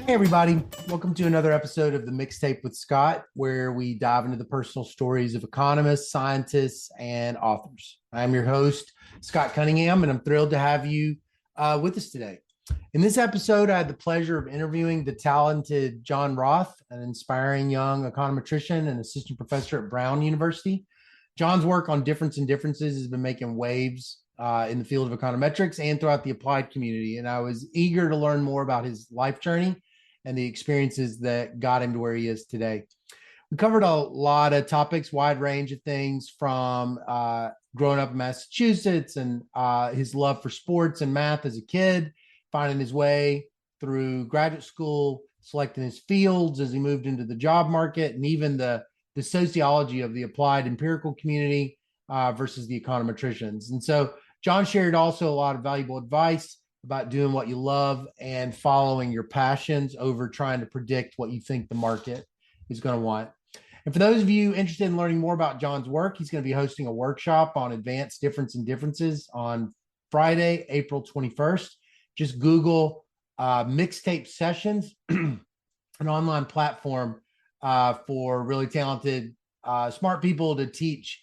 Hey, everybody. Welcome to another episode of the Mixtape with Scott, where we dive into the personal stories of economists, scientists, and authors. I'm your host, Scott Cunningham, and I'm thrilled to have you with us today. In this episode, I had the pleasure of interviewing the talented Jon Roth, an inspiring young econometrician and assistant professor at Brown University. Jon's work on difference and differences has been making waves in the field of econometrics and throughout the applied community. And I was eager to learn more about his life journey and the experiences that got him to where he is today. We covered a lot of topics, wide range of things from growing up in Massachusetts and his love for sports and math as a kid, finding his way through graduate school, selecting his fields as he moved into the job market, and even the sociology of the applied empirical community versus the econometricians. And so Jon shared also a lot of valuable advice about doing what you love and following your passions over trying to predict what you think the market is going to want. And for those of you interested in learning more about Jon's work, he's going to be hosting a workshop on advanced difference and differences on Friday, April 21st. Just Google Mixtape Sessions, an online platform for really talented, smart people to teach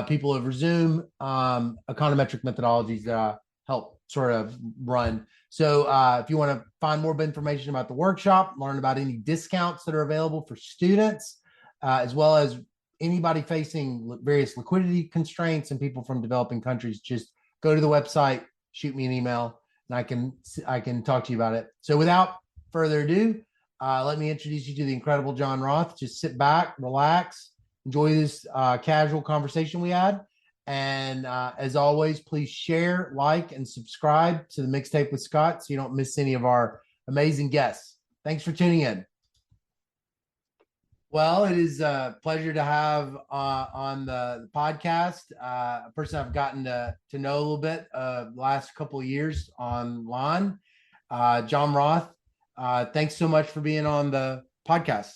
people over Zoom econometric methodologies that help sort of run. So if you want to find more information about the workshop, learn about any discounts that are available for students, as well as anybody facing various liquidity constraints and people from developing countries, just go to the website, shoot me an email, and I can talk to you about it. So without further ado, let me introduce you to the incredible Jon Roth. Just sit back, relax, enjoy this casual conversation we had. And as always, please share, like, and subscribe to the Mixtape with Scott so you don't miss any of our amazing guests. Thanks for tuning in. Well, it is a pleasure to have on the podcast a person I've gotten to know a little bit the last couple of years online, Jon Roth. Thanks so much for being on the podcast.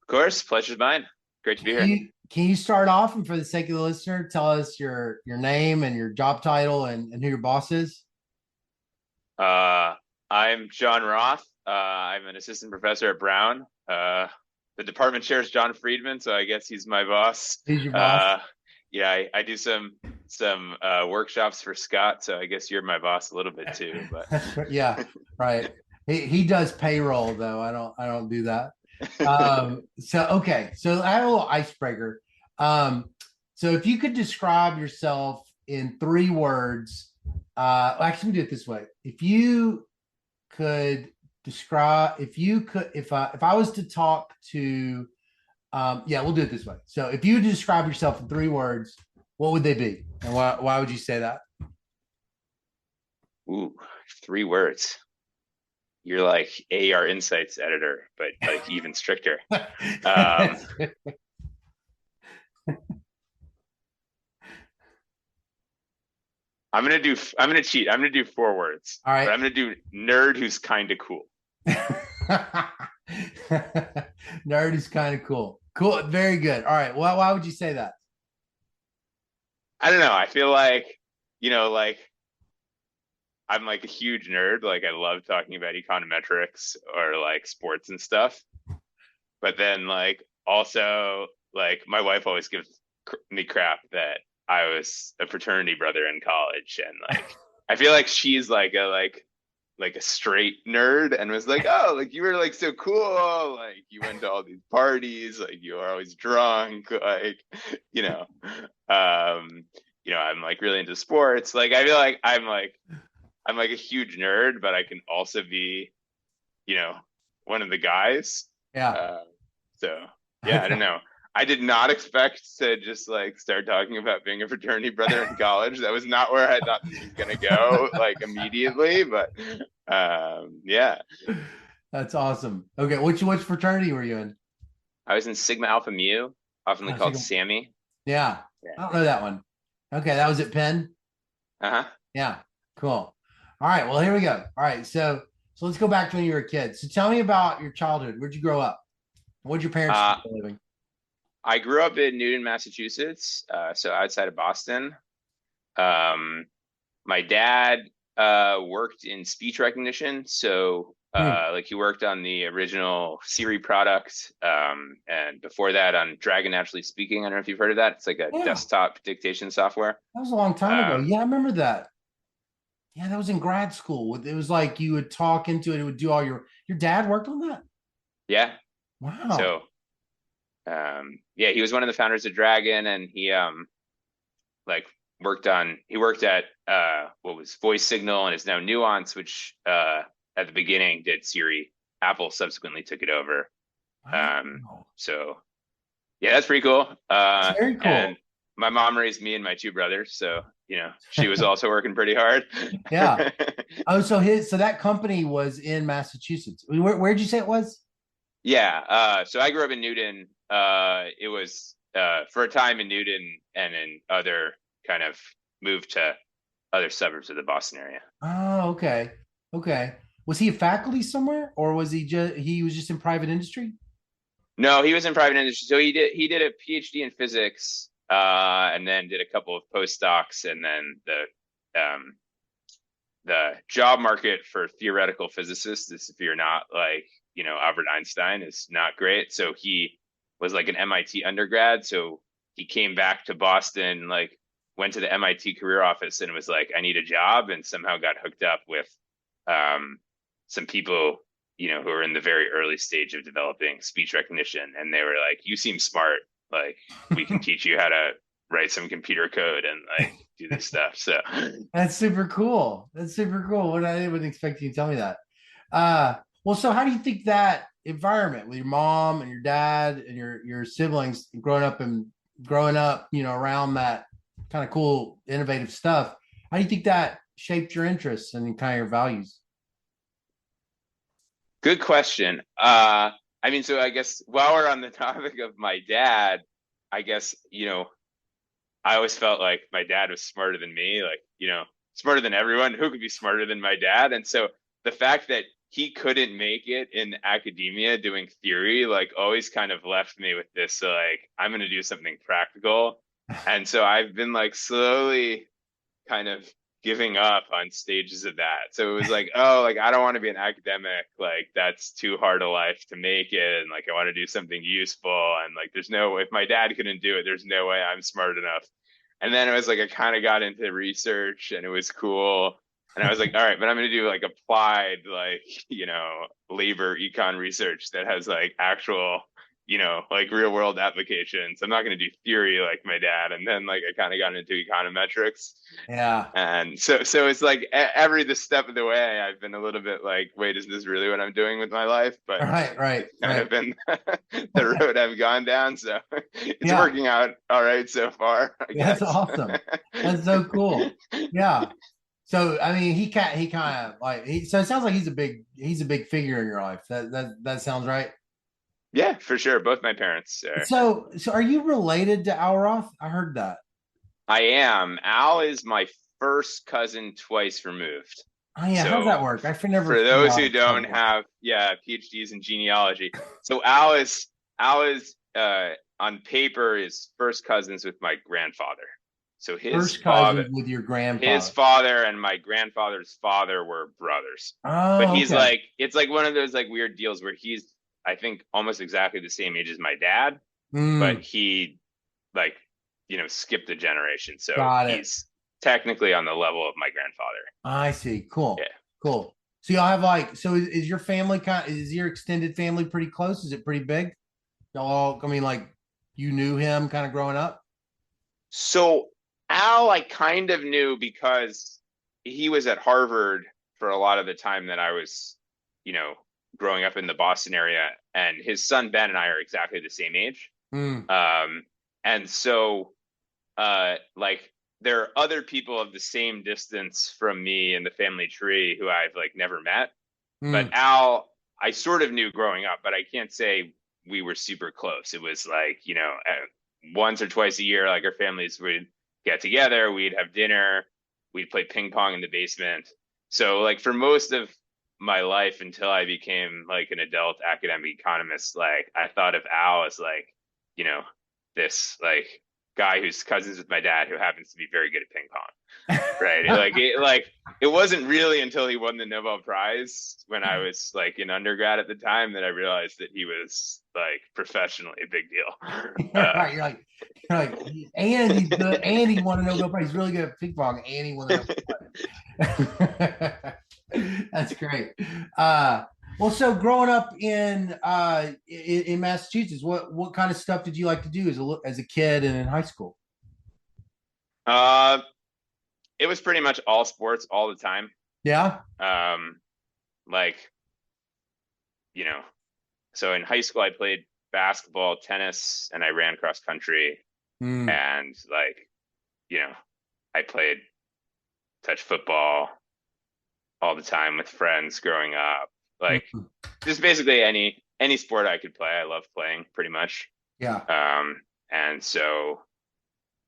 Of course, pleasure's mine. Great to be here. Can you start off and for the sake of the listener, tell us your name and your job title and who your boss is? I'm Jon Roth. I'm an assistant professor at Brown. The department chair is John Friedman, so I guess he's my boss. Who's your boss? Yeah, I do some workshops for Scott, so I guess you're my boss a little bit too. But yeah, right. He does payroll though. I don't do that. So I have a little icebreaker. So if you could describe yourself in 3 words, actually we do it this way. If you could describe, if I was to talk to, we'll do it this way. So if you describe yourself in 3 words, what would they be? And why would you say that? Ooh, 3 words. You're like AR Insights editor, but like even stricter. I'm gonna cheat. I'm gonna do 4 words. All right. But I'm gonna do nerd who's kind of cool. Nerd is kind of cool. Cool. Very good. All right. Why would you say that? I don't know. I feel like, like I'm like a huge nerd. Like I love talking about econometrics or like sports and stuff. But then like also like my wife always gives me crap that I was a fraternity brother in college, and like I feel like she's like a straight nerd and was like, oh, like you were like so cool, like you went to all these parties, like you were always drunk, like you know I'm like really into sports. Like I feel like I'm like a huge nerd, but I can also be, one of the guys. Yeah. So yeah, I don't know. I did not expect to just like start talking about being a fraternity brother in college. That was not where I thought this was gonna go, like immediately. But yeah. That's awesome. Okay, which fraternity were you in? I was in Sigma Alpha Mu, often called Sammy. Yeah, Yeah. I don't know that one. Okay, that was at Penn. Uh-huh. Yeah, cool. All right, well here we go. All right, so let's go back to when you were a kid. So tell me about your childhood. Where'd you grow up? What'd your parents do for a living? I grew up in Newton, Massachusetts, so outside of Boston. My dad worked in speech recognition, so Hmm. Like he worked on the original Siri product, and before that on Dragon Naturally Speaking. I don't know if you've heard of that. It's like a Yeah, desktop dictation software. that was a long time ago. Um, Yeah, I remember that. Yeah, that was in grad school. It was like you would talk into it. It would do all your dad worked on that. yeah. Wow. So yeah, he was one of the founders of Dragon, and he like he worked at what was Voice Signal and is now Nuance, which at the beginning did Siri. Apple subsequently took it over. Um, Wow. so yeah, that's pretty cool. It's very And cool. my mom raised me and my two brothers, so she was also working pretty hard. Yeah. Oh, so that company was in Massachusetts. Where'd you say it was? Yeah, so I grew up in Newton. It was for a time in Newton, and in other kind of moved to other suburbs of the Boston area. Oh, okay. Okay. Was he a faculty somewhere or was he was just in private industry? No, he was in private industry. So he did a PhD in physics, and then did a couple of postdocs, and then the job market for theoretical physicists is, if you're not like Albert Einstein, is not great. So he was like an MIT undergrad. So he came back to Boston, like went to the MIT career office and was like, I need a job, and somehow got hooked up with um, some people who are in the very early stage of developing speech recognition, and they were like, "You seem smart. Like, we can teach you how to write some computer code and like do this stuff." So, That's super cool. That's super cool. I wouldn't expect you to tell me that. Well, so how do you think that environment with your mom and your dad and your siblings growing up, around that kind of cool, innovative stuff, how do you think that shaped your interests and kind of your values? good question. I mean, so I guess while we're on the topic of my dad, I guess I always felt like my dad was smarter than me, like smarter than everyone. Who could be smarter than my dad? And so the fact that he couldn't make it in academia doing theory, like always kind of left me with this, like, I'm going to do something practical. And so I've been like slowly kind of giving up on stages of that. So it was like, oh, like I don't want to be an academic, like that's too hard a life to make it, and like I want to do something useful, and like there's no way, if my dad couldn't do it, there's no way I'm smart enough. And then it was like I kind of got into research, and it was cool. And I was like, all right, but I'm going to do like applied, like, labor econ research that has like actual, like real world applications. I'm not going to do theory like my dad. And then like I kind of got into econometrics. Yeah. And so it's like every the step of the way, I've been a little bit like, wait, is this really what I'm doing with my life? But Right, right, it's kind of right. been the road I've gone down. So it's Yeah. working out all right so far, I That's guess. awesome. That's so cool. Yeah. So I mean, he kind of like so it sounds like he's a big figure in your life. That sounds right. Yeah, for sure. Both my parents are. So are you related to Al Roth? I heard that. I am. Al is my first cousin twice removed. Oh yeah, how does So that work? I never for figured those out who how don't that works. have, yeah, PhDs in genealogy, so Al is on paper is first cousins with my grandfather. So First cousins with your his grandfather. father and my grandfather's father were brothers. But Oh, he's okay. like, it's like one of those like weird deals where he's, I think, almost exactly the same age as my dad, but Mm, he like, skipped a generation. So got it. he's technically on the level of my grandfather. I see. Cool. Yeah. Cool. So y'all have like is your family is your extended family pretty close? Is it pretty big? Y'all, I mean, like you knew him kind of growing up? So Al, I kind of knew because he was at Harvard for a lot of the time that I was, you know, growing up in the Boston area, and his son Ben and I are exactly the same age. Mm, Um, and so, like, there are other people of the same distance from me in the family tree who I've like never met. But mm. Al, I sort of knew growing up, but I can't say we were super close. It was like, once or twice a year, like our families would get together, we'd have dinner, we'd play ping pong in the basement. So, like, for most of my life until I became like an adult academic economist, like, I thought of Al as like, you know, this like guy who's cousins with my dad who happens to be very good at ping pong. Right. It wasn't really until he won the Nobel Prize when I was like in undergrad at the time that I realized that he was like professionally a big deal. Right. You're like, and he's good, and he won a Nobel Prize. He's really good at ping pong, and he won a Nobel Prize. That's great. Well, so growing up in Massachusetts, what kind of stuff did you like to do as a kid and in high school? uh, it was pretty much all sports all the time. Yeah. Um, like, you know, so in high school I played basketball, tennis, and I ran cross country. Mm. And like, you know, I played touch football all the time with friends growing up. Like Mm. just basically any sport I could play. I love playing pretty much. Yeah. And so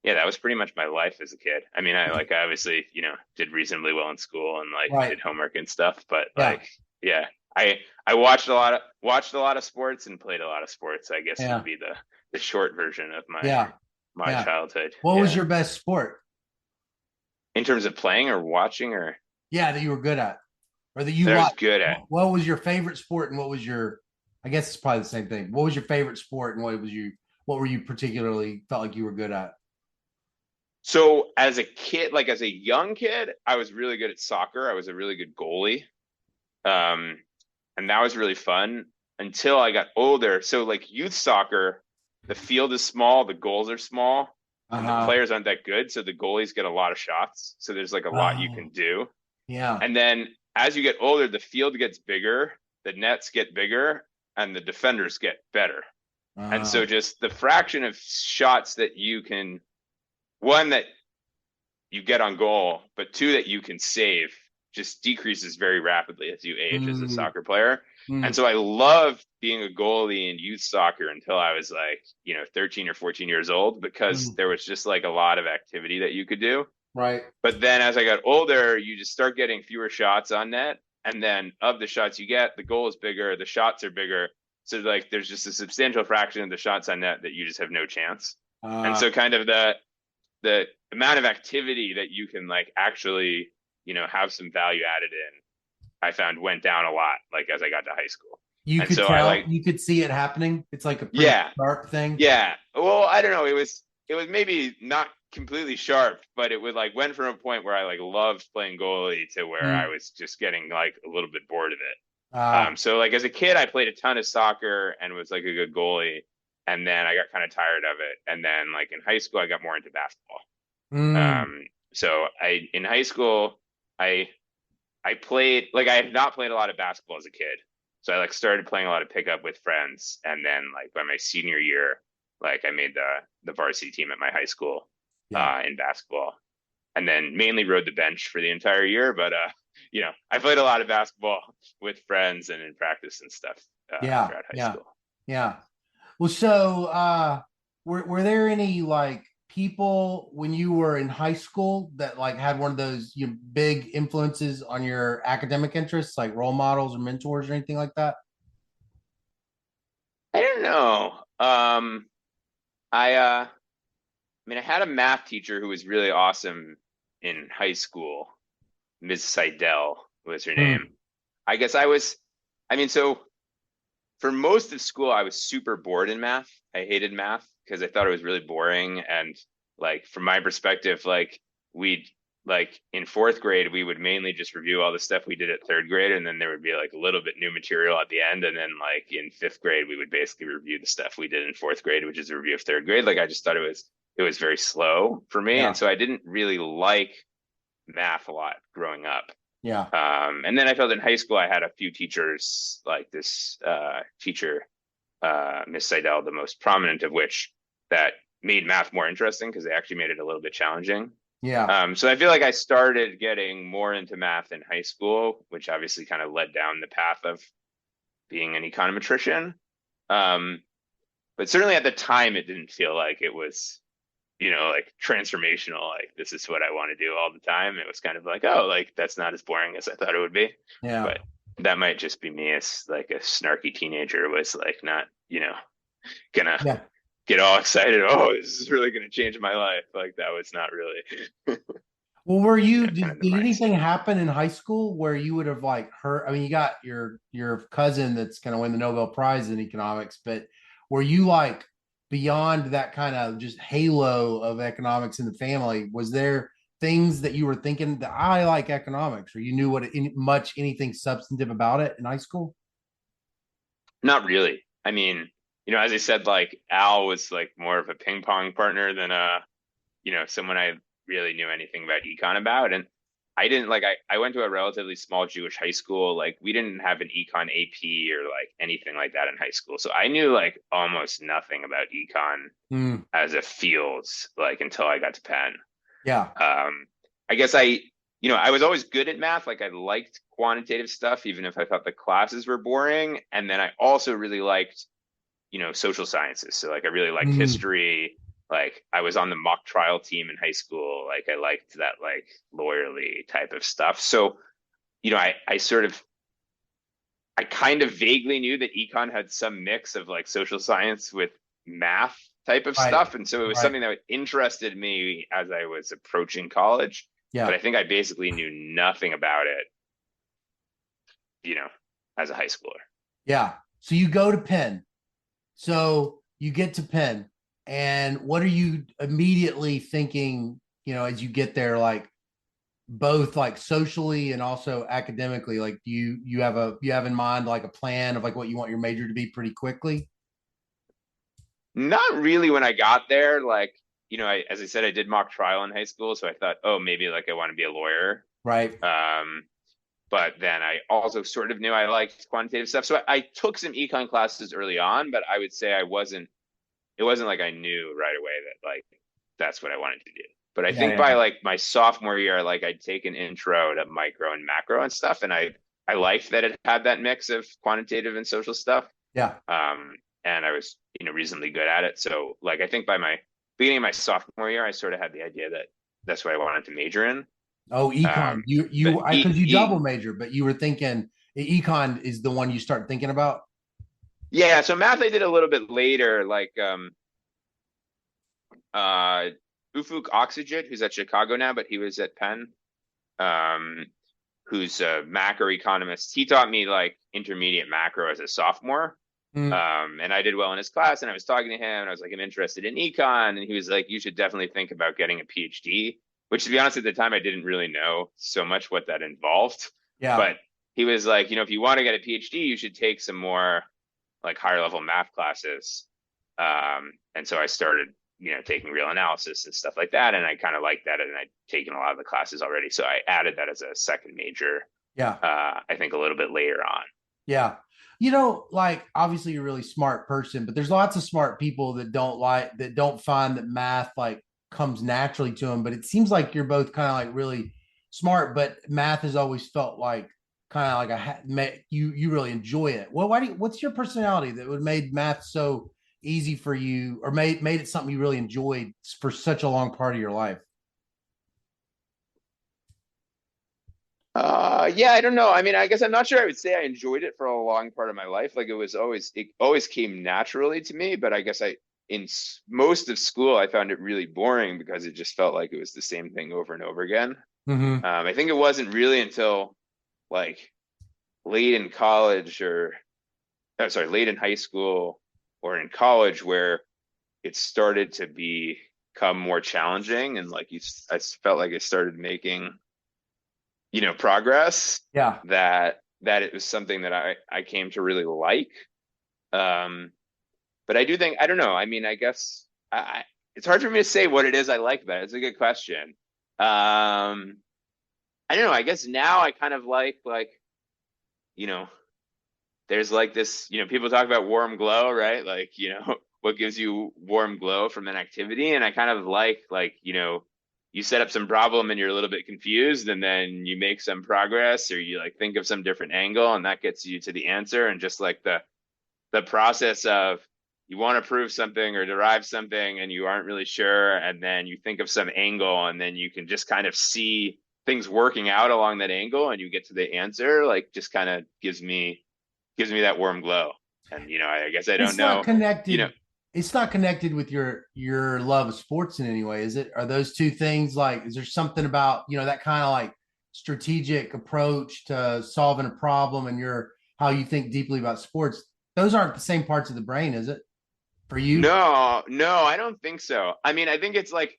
yeah, that was pretty much my life as a kid. I mean, I obviously, did reasonably well in school and like Right. did homework and stuff, but Yeah. like yeah, I watched a lot of sports and played a lot of sports, I guess Yeah. would be the short version of my Yeah. my Yeah. childhood. What was Yeah. your best sport? In terms of playing or watching or Yeah, that you were good at, or that you that I was liked. good at. What was your favorite sport, and what was your? I guess it's probably the same thing. What was your favorite sport, and What were you particularly felt like you were good at? So as a kid, like as a young kid, I was really good at soccer. I was a really good goalie. Um, and that was really fun until I got older. So like youth soccer, the field is small, the goals are small, Uh and the huh. players aren't that good. So the goalies get a lot of shots. So there's like a lot you Oh, can do. yeah. And then as you get older, the field gets bigger, the nets get bigger, and the defenders get better. And Uh, so just the fraction of shots that you can, one that you get on goal, but two that you can save just decreases very rapidly as you age as a mm, soccer player. And mm, so I loved being a goalie in youth soccer until I was like, 13 or 14 years old because mm, there was just like a lot of activity that you could do. right. But then as I got older, you just start getting fewer shots on net. And then of the shots you get, the goal is bigger, the shots are bigger. So like there's just a substantial fraction of the shots on net that you just have no chance. And Uh, so kind of the amount of activity that you can like actually, have some value added in, I found went down a lot, like as I got to high school. you And could so I tell, like, you could see it happening. It's like a pretty yeah, sharp thing. yeah. Well, I don't know. It was maybe not completely sharp, but it would like went from a point where I like loved playing goalie to where I Mm, was just getting like a little bit bored of it. uh, So like as a kid, I played a ton of soccer and was like a good goalie. And then I got kind of tired of it. And then like in high school, I got more into basketball. mm, So in high school, I I played like I had not played a lot of basketball as a kid. So I like started playing a lot of pickup with friends. And then like by my senior year, like I made the varsity team at my high school yeah, in basketball. And then mainly rode the bench for the entire year. But I played a lot of basketball with friends and in practice and stuff yeah, throughout high yeah, school. yeah. Well, so were there any like people when you were in high school that like had one of those big influences on your academic interests, like role models or mentors or anything like that? I don't know. I mean, I had a math teacher who was really awesome in high school. Ms. Seidel was her name. Hmm. I guess I mean, so for most of school, I was super bored in math. I hated math because I thought it was really boring. And like, from my perspective, like, we'd like in fourth grade, we would mainly just review all the stuff we did at third grade. And then there would be like a little bit new material at the end. And then like in fifth grade, we would basically review the stuff we did in fourth grade, which is a review of third grade. Like, I just thought it was very slow for me. And Yeah, so I didn't really like math a lot growing up. yeah. And then I felt in high school I had a few teachers like this teacher, Miss Seidel, the most prominent of which that made math more interesting because they actually made it a little bit challenging. Yeah. So I feel like I started getting more into math in high school, which obviously kind of led down the path of being an econometrician. Um, but certainly at the time, it didn't feel like it was like transformational, like this is what I want to do all the time. It was kind of like, oh, like that's not as boring as I thought it would be. Yeah. But that might just be me as like a snarky teenager was like not, gonna Yeah. get all excited. Oh, this is really going to change my life. Like that was not really, Well, were you, kind of the did anything mindset. happen in high school where you would have like heard? I mean, you got your cousin that's going to win the Nobel Prize in economics, but were you like beyond that kind of just halo of economics in the family? Was there things that you were thinking that I like economics, or you knew much anything substantive about it in high school? Not really. I mean, as I said, like Al was like more of a ping pong partner than someone I really knew anything about econ about. And I didn't like I went to a relatively small Jewish high school. Like we didn't have an econ AP or like anything like that in high school. So I knew like almost nothing about econ Mm, as a field, like until I got to Penn. yeah, I guess I was always good at math. Like I liked quantitative stuff, even if I thought the classes were boring. And then I also really liked, social sciences. So like I really liked mm, history. Like I was on the mock trial team in high school. Like I liked that like lawyerly type of stuff. So, I kind of vaguely knew that econ had some mix of like social science with math type of right, stuff. And so it was right, something that interested me as I was approaching college. But yeah. I think I basically knew nothing about it, you know, as a high schooler. Yeah. So you go to Penn. So you get to Penn, and what are you immediately thinking, as you get there, like both like socially and also academically? Like you have in mind like a plan of like what you want your major to be pretty quickly? Not really when I got there. Like, as I said, I did mock trial in high school. So I thought, oh, maybe like I want to be a lawyer. Right. Um, but then I also sort of knew I liked quantitative stuff. So I took some econ classes early on, but I would say it wasn't like I knew right away that like that's what I wanted to do. But I Yeah, think yeah, by like my sophomore year, like I'd take an intro to micro and macro and stuff, and I liked that it had that mix of quantitative and social stuff. yeah. Um, and I was reasonably good at it. So like I think by my beginning of my sophomore year, I sort of had the idea that that's what I wanted to major in. Oh, econ. But Because you double major, but you were thinking econ is the one you start thinking about. yeah, so math I did a little bit later, like uh Ufuk Oxygen, who's at Chicago now, but he was at Penn. Um, who's a macroeconomist. He taught me like intermediate macro as a sophomore. Mm, And I did well in his class, and I was talking to him, and I was like, I'm interested in econ. And he was like, you should definitely think about getting a PhD, which to be honest, at the time, I didn't really know so much what that involved. yeah. But he was like, if you want to get a PhD, you should take some more like higher level math classes. And so I started, taking real analysis and stuff like that. And I kind of liked that. And I'd taken a lot of the classes already. So I added that as a second major, Yeah. I think a little bit later on. Yeah. Like obviously you're a really smart person, but there's lots of smart people that don't find that math like comes naturally to them. But it seems like you're both kind of like really smart, but math has always felt like kind of like you really enjoy it. Well, what's your personality that would made math so easy for you, or made it something you really enjoyed for such a long part of your life? Yeah, I don't know. I mean, I guess I'm not sure I would say I enjoyed it for a long part of my life. Like it always came naturally to me, but I guess most of school, I found it really boring because it just felt like it was the same thing over and over again. Mm-hmm. I think it wasn't really until like late in college late in high school or in college where it started to become more challenging. And like I felt like I started making progress Yeah. that it was something that I came to really like. Um, but I do think I don't know. I mean, I guess it's hard for me to say what it is I like about it. It's a good question. I don't know. I guess now I kind of like you know there's like this people talk about warm glow, right? Like what gives you warm glow from an activity, and I kind of like you set up some problem and you're a little bit confused, and then you make some progress or you like think of some different angle and that gets you to the answer. And just like the process of you want to prove something or derive something and you aren't really sure, and then you think of some angle and then you can just kind of see things working out along that angle and you get to the answer, like just kind of gives me that warm glow. And I guess I don't It's not know, you know connected. it's not connected with your love of sports in any way, is it? Are those two things like, is there something about, that kind of like strategic approach to solving a problem and your how you think deeply about sports? Those aren't the same parts of the brain, is it? For you? No, no, I don't think so. I mean, I think it's like,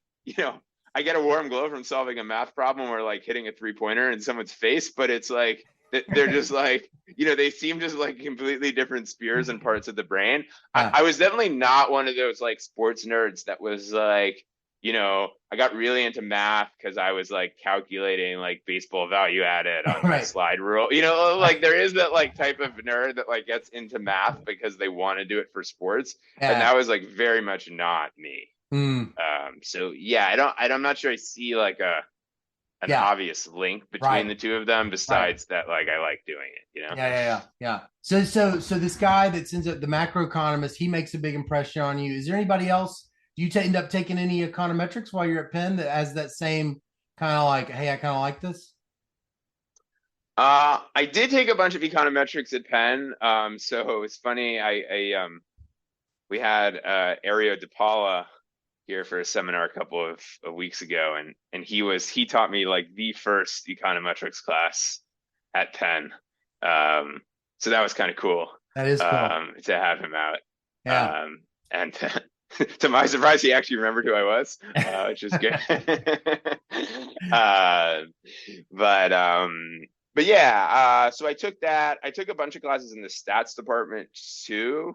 I get a warm glow from solving a math problem or like hitting a three-pointer in someone's face, but it's like they're just like, they seem just like completely different spheres and parts of the brain. I, Yeah. I was definitely not one of those like sports nerds that was like, I got really into math because I was like calculating like baseball value added on the Right. slide rule. Like there is that like type of nerd that like gets into math because they want to do it for sports. And Yeah. that was like very much not me. Mm, So yeah, I'm not sure I see like an yeah. obvious link between Right. the two of them Right. besides that like I like doing it. Yeah. So this guy that sends up the macroeconomist, he makes a big impression on you. Is there anybody else? Do you end up taking any econometrics while you're at Penn that has that same kind of like, hey, I kind of like this? I did take a bunch of econometrics at Penn. So it's funny. We had Ario DePaula here for a seminar a couple of weeks ago, and he taught me like the first econometrics class at Penn. So that was kind of cool That is cool. to have him out. Yeah. And to my surprise, he actually remembered who I was, which is good. uh, but but yeah, so I took that. I took a bunch of classes in the stats department too.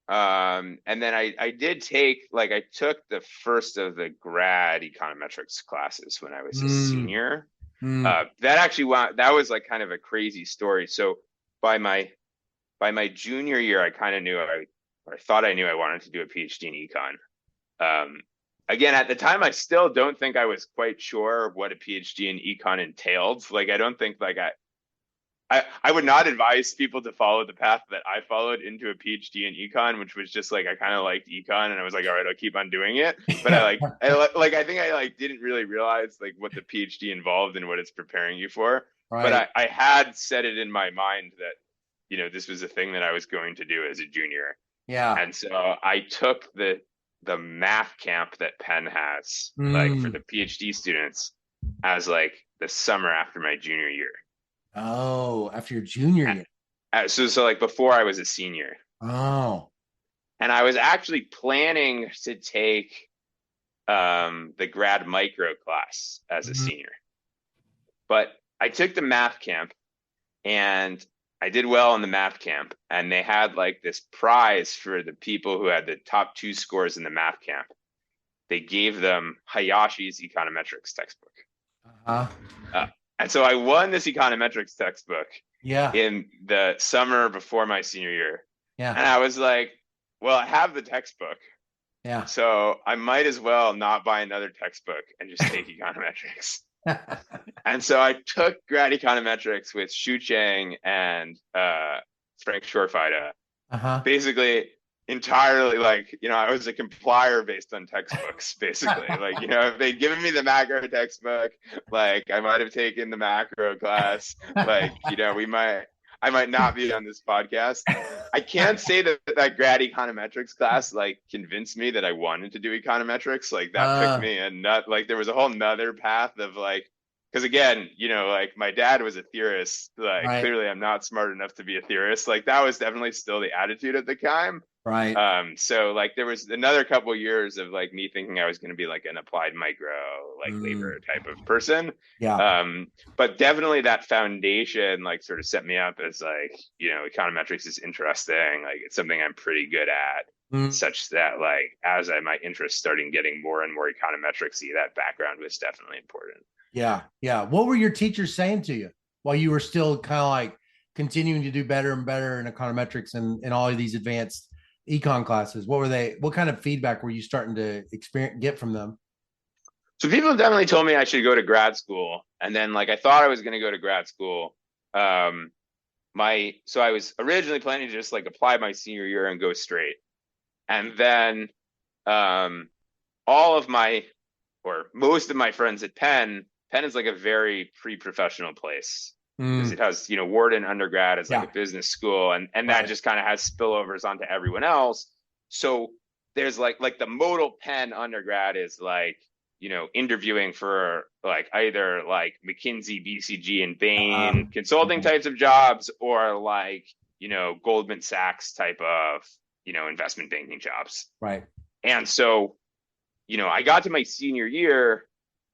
And then I did take like I took the first of the grad econometrics classes when I was a Mm, senior. mm, That was like kind of a crazy story. So by my junior year, I kind of knew or I thought I knew I wanted to do a PhD in econ. Um, Again, at the time, I still don't think I was quite sure what a PhD in econ entailed. Like, I don't think like I would not advise people to follow the path that I followed into a PhD in econ, which was just like I kind of liked econ and I was like, all right, I'll keep on doing it. But yeah. I think I like didn't really realize like what the PhD involved and what it's preparing you for. But Right. I had set it in my mind that this was a thing that I was going to do as a junior, Yeah. and so I took the math camp that Penn has like for Mm. the PhD students as like the summer after my junior year. Oh, after your junior year. So like before I was a senior, Oh. and I was actually planning to take the grad micro class as a Mm, senior, but I took the math camp and I did well in the math camp, and they had like this prize for the people who had the top two scores in the math camp. They gave them Hayashi's econometrics textbook. uh-huh. Uh, and so I won this econometrics textbook Yeah. in the summer before my senior year. Yeah. And I was like, well, I have the textbook. Yeah. So I might as well not buy another textbook and just take econometrics. And so I took grad econometrics with Shu Chang and Frank Shorefida, Uh-huh. basically entirely like I was a complier based on textbooks basically, like if they'd given me the macro textbook, like I might have taken the macro class, like I might not be on this podcast. I can't say that grad econometrics class like convinced me that I wanted to do econometrics. Like that took Uh, me and not like there was a whole nother path of like, because again, like my dad was a theorist. Like right. clearly, I'm not smart enough to be a theorist. Like that was definitely still the attitude at the time. Right. So like there was another couple years of like me thinking I was going to be like an applied micro, like labor Mm, type of person. yeah. But definitely that foundation like sort of set me up as like, econometrics is interesting. Like it's something I'm pretty good at, Mm, such that like as my interest started getting more and more econometricsy, that background was definitely important. yeah. Yeah. What were your teachers saying to you while you were still kind of like continuing to do better and better in econometrics and all of these advanced econ classes? What kind of feedback were you starting to get from them? So people have definitely told me I should go to grad school. And then like I thought I was going to go to grad school. Um, so I was originally planning to just like apply my senior year and go straight. And then um, all of my or most of my friends at Penn is like a very pre-professional place because Mm, it has, Wharton undergrad is like yeah. a business school, and that Right. just kind of has spillovers onto everyone else. So there's like the modal pen undergrad is like, interviewing for like either like McKinsey, BCG, and Bain consulting Okay. types of jobs, or like, Goldman Sachs type of, investment banking jobs. Right. And so, I got to my senior year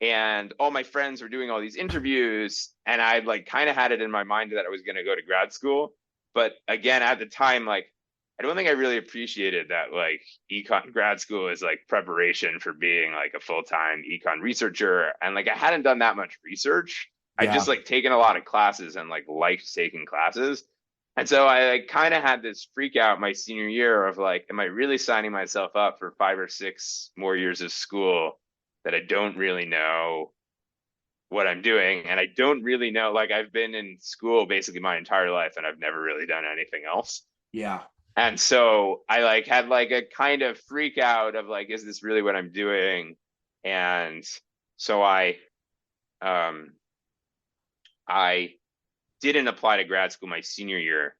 and all my friends were doing all these interviews, and I like kind of had it in my mind that I was going to go to grad school. But again, at the time, like, I don't think I really appreciated that like econ grad school is like preparation for being like a full-time econ researcher. And like I hadn't done that much research. I Yeah. just like taken a lot of classes and like liked taking classes. And so I like kind of had this freak out my senior year of like, am I really signing myself up for 5 or 6 more years of school that I don't really know what I'm doing? And I don't really know, like I've been in school basically my entire life and I've never really done anything else. Yeah. And so I like had like a kind of freak out of like, is this really what I'm doing? And so um I didn't apply to grad school my senior year,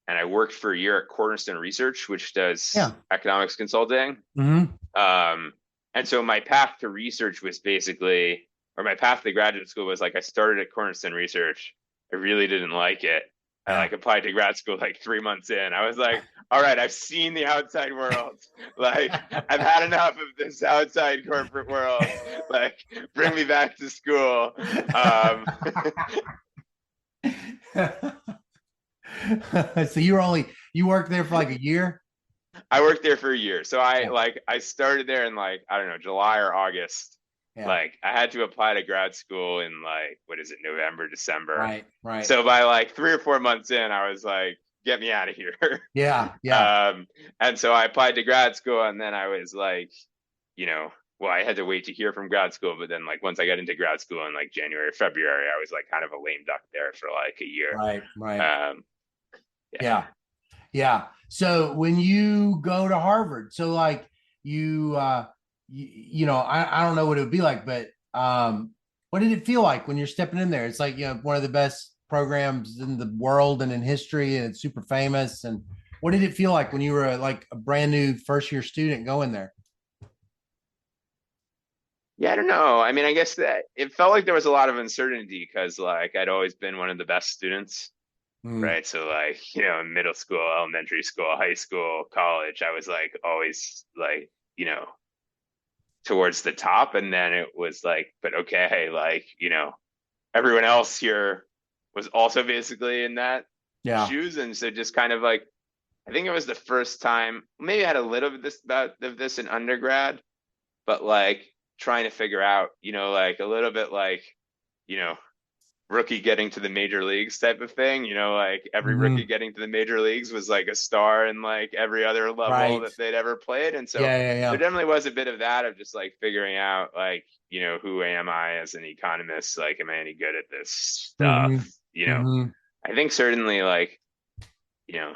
and I worked for a year at Cornerstone Research, which does Yeah. economics consulting. Hmm. And so my path to research was basically, or my path to graduate school was like, I started at Cornerstone Research. I really didn't like it. I Yeah. like applied to grad school like 3 months in. I was like, all right, I've seen the outside world. Like, I've had enough of this outside corporate world. Like, bring me back to school. So you worked there for like a year? I worked there for a year. So Yeah. I started there in like, I don't know, July or August. Yeah. Like I had to apply to grad school in like, what is it, November, December. Right. Right. So by like 3 or 4 months in, I was like, get me out of here. Yeah. Yeah. um, and so I applied to grad school, and then I was like, you know, well, I had to wait to hear from grad school, but then like once I got into grad school in like January, February, I was like kind of a lame duck there for like a year. Right. Right. Yeah. Yeah. Yeah. So when you go to Harvard, so like I don't know what it would be like, but what did it feel like when you're stepping in there? It's like, one of the best programs in the world and in history, and it's super famous. And what did it feel like when you were like a brand new first year student going there? Yeah, I don't know. I mean, I guess that it felt like there was a lot of uncertainty because like I'd always been one of the best students, Mm, right? So like, in middle school, elementary school, high school, college, I was like always like, towards the top. And then it was like, but okay, like, everyone else here was also basically in that yeah. shoes. And so just kind of like, I think it was the first time, maybe I had a little bit of this in undergrad, but like trying to figure out, like a little bit like, you know, rookie getting to the major leagues type of thing. Like every rookie Hmm. getting to the major leagues was like a star in like every other level Right. that they'd ever played. And so Yeah. Yeah. there Yeah. definitely was a bit of that of just like figuring out like, who am I as an economist? Like, am I any good at this stuff? Hmm. You know, Hmm. I think certainly like, you know,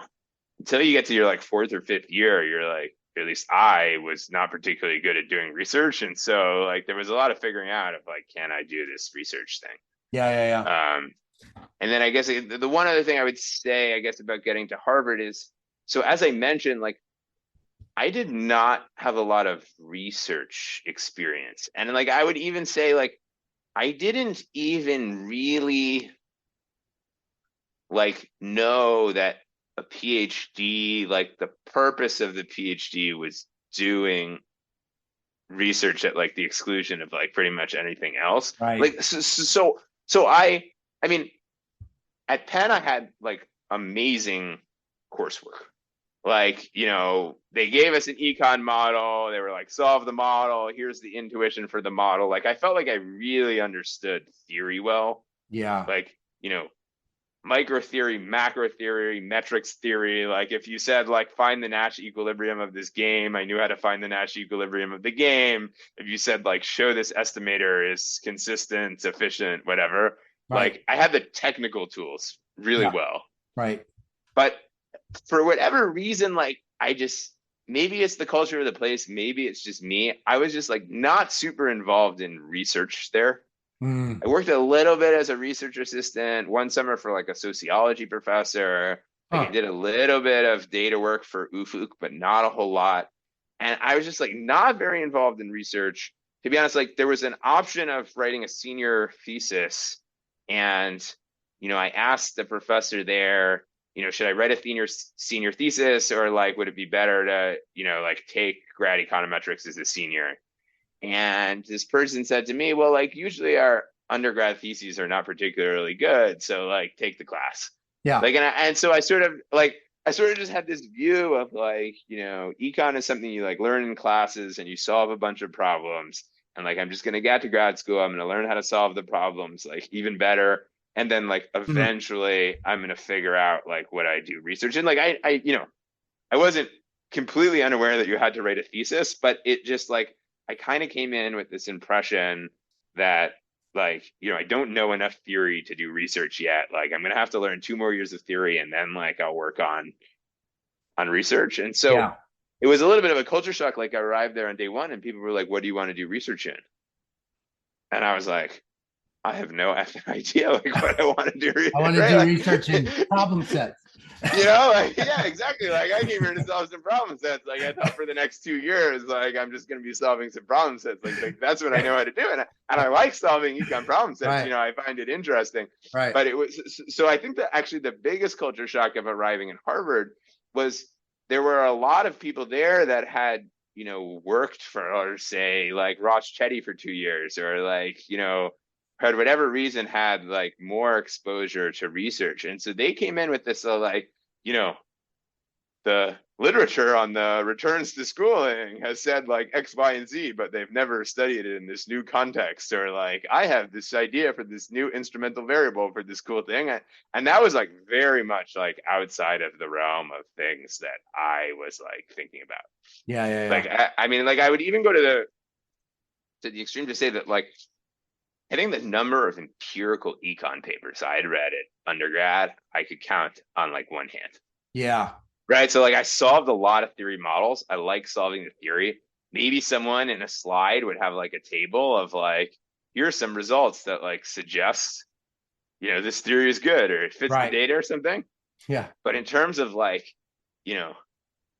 until you get to your like fourth or fifth year, you're like, at least I was not particularly good at doing research. And so like there was a lot of figuring out of like, can I do this research thing? Yeah. Yeah. Yeah. Um, and then I guess the one other thing I would say, I guess, about getting to Harvard is, so as I mentioned, like I did not have a lot of research experience. And like I would even say like I didn't even really like know that a PhD, like the purpose of the PhD was doing research at like the exclusion of like pretty much anything else. Right. Like so I mean at Penn I had like amazing coursework. Like, they gave us an econ model. They were like, solve the model. Here's the intuition for the model. Like, I felt like I really understood theory well. Yeah. Like, micro theory, macro theory, metrics theory. Like, if you said, like, find the Nash equilibrium of this game, I knew how to find the Nash equilibrium of the game. If you said, like, show this estimator is consistent, efficient, whatever, Right. like, I had the technical tools really Yeah. well. Right. But for whatever reason, like I just, maybe it's the culture of the place, maybe it's just me. I was just like not super involved in research there. Mm. I worked a little bit as a research assistant one summer for like a sociology professor. Like I Huh. did a little bit of data work for UFUC, but not a whole lot. And I was just like not very involved in research. To be honest, like there was an option of writing a senior thesis. And, I asked the professor there, should I write a senior thesis, or like would it be better to, like take grad econometrics as a senior? And this person said to me, well, like usually our undergrad theses are not particularly good, so like take the class. Yeah. Like, and so I sort of just had this view of like, econ is something you like learn in classes and you solve a bunch of problems. And like, I'm just going to get to grad school. I'm going to learn how to solve the problems like even better. And then like Mhm. eventually I'm going to figure out like what I do research. And like, I wasn't completely unaware that you had to write a thesis, but it just like, I kind of came in with this impression that like, I don't know enough theory to do research yet. Like I'm going to have to learn 2 more years of theory and then like I'll work on research. And so Yeah. it was a little bit of a culture shock. Like I arrived there on day one and people were like, what do you want to do research in? And I was like, I have no idea like what I want to do, I want to right? do research in Like, problem sets. like, yeah, exactly. Like I came here to solve some problem sets. Like I thought for the next 2 years, like I'm just going to be solving some problem sets. Like that's what I know how to do. And I like solving econ problem sets. Right. I find it interesting. Right. But it was, so I think that actually the biggest culture shock of arriving in Harvard was there were a lot of people there that had, worked for, or say like Ross Chetty for 2 years, or like, for whatever reason had like more exposure to research. And so they came in with this like, you know, the literature on the returns to schooling has said like X, Y, and Z, but they've never studied it in this new context. Or like, I have this idea for this new instrumental variable for this cool thing. And that was like very much like outside of the realm of things that I was like thinking about. Yeah. Yeah. Yeah. Like, I mean, like I would even go to the extreme to say that like, I think the number of empirical econ papers I had read at undergrad, I could count on like one hand. Yeah. Right. So like I solved a lot of theory models. I like solving the theory. Maybe someone in a slide would have like a table of like, here are some results that like suggest, this theory is good or it fits the Right. data or something. Yeah. But in terms of like, you know,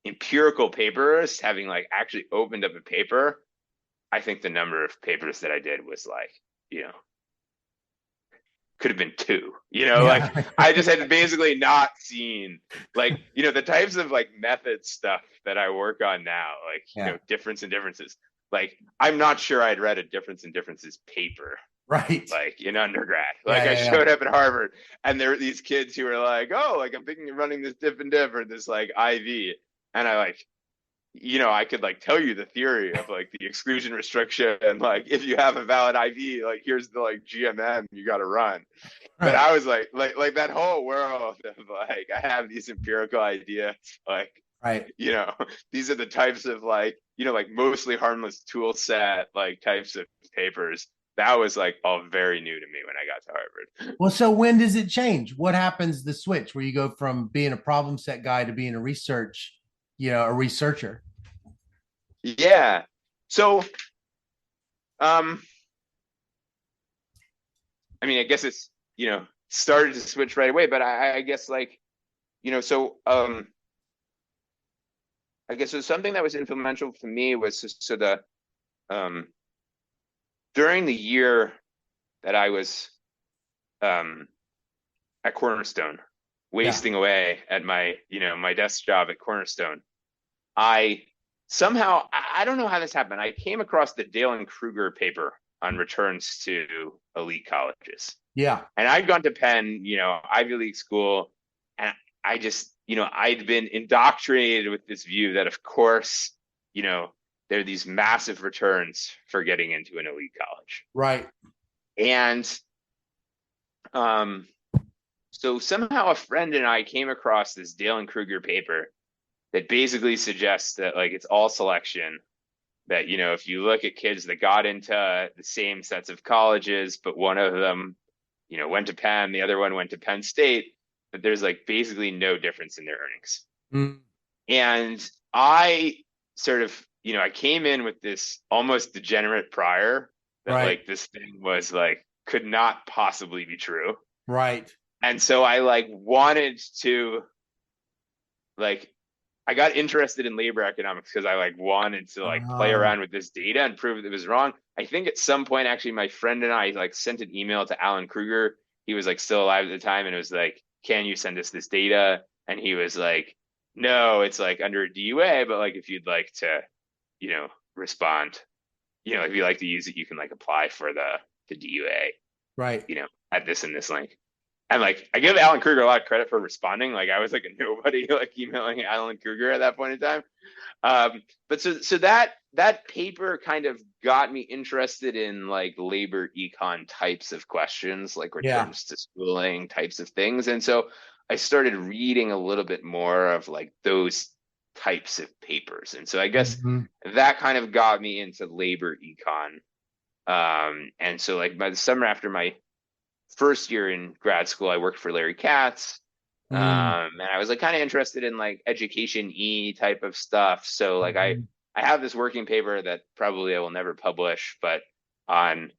empirical papers, having like actually opened up a paper, I think the number of papers that I did was like, you know, could have been two, like Yeah. I just had basically not seen like, the types of like method stuff that I work on now, like, Yeah. difference and differences. Like, I'm not sure I'd read a difference and differences paper, Right. like in undergrad. Yeah. Like I Yeah. Yeah. showed up at Harvard and there were these kids who were like, oh, like I'm thinking of running this diff and diff or this like IV. And I like, I could like tell you the theory of like the exclusion restriction and like if you have a valid IV, like here's the like GMM you got to run. But Right. I was like that whole world of like I have these empirical ideas, like Right. you know these are the types of like like mostly harmless tool set like types of papers. That was like all very new to me when I got to Harvard. Well, so when does it change? What happens the switch where you go from being a problem set guy to being a researcher? Yeah. So, um, I mean, I guess it's started to switch right away, but I guess like so I guess so something that was influential for me was so the um during the year that I was um at Cornerstone, Yeah. wasting away at my my desk job at Cornerstone, I somehow I don't know how this happened. I came across the Dale and Kruger paper on returns to elite colleges. Yeah. And I'd gone to Penn, Ivy League school, and I just, I'd been indoctrinated with this view that, of course, there are these massive returns for getting into an elite college. Right. And um, so somehow a friend and I came across this Dale and Kruger paper that basically suggests that like it's all selection. That, if you look at kids that got into the same sets of colleges, but one of them went to Penn, the other one went to Penn State, but there's like basically no difference in their earnings. Mm. And I sort of, I came in with this almost degenerate prior that Right. like this thing was like, could not possibly be true. Right. And so I like wanted to like I got interested in labor economics because I like wanted to like play Oh, around with this data and prove that it was wrong. I think at some point, actually, my friend and I like sent an email to Alan Kruger. He was like still alive at the time, and it was like, "Can you send us this data?" And he was like, "No, it's like under a DUA, but like if you'd like to, respond, if you like to use it, you can like apply for the DUA, right. at this and this link." And like I give Alan Kruger a lot of credit for responding. Like I was like a nobody like emailing Alan Kruger at that point in time. But so that paper kind of got me interested in like labor econ types of questions, like Yeah. returns to schooling types of things. And so I started reading a little bit more of like those types of papers. And so I guess Mhm. that kind of got me into labor econ. And so like by the summer after my first year in grad school, I worked for Larry Katz. Mm. And I was like kind of interested in like education type of stuff. So like Mhm. I have this working paper that probably I will never publish, but on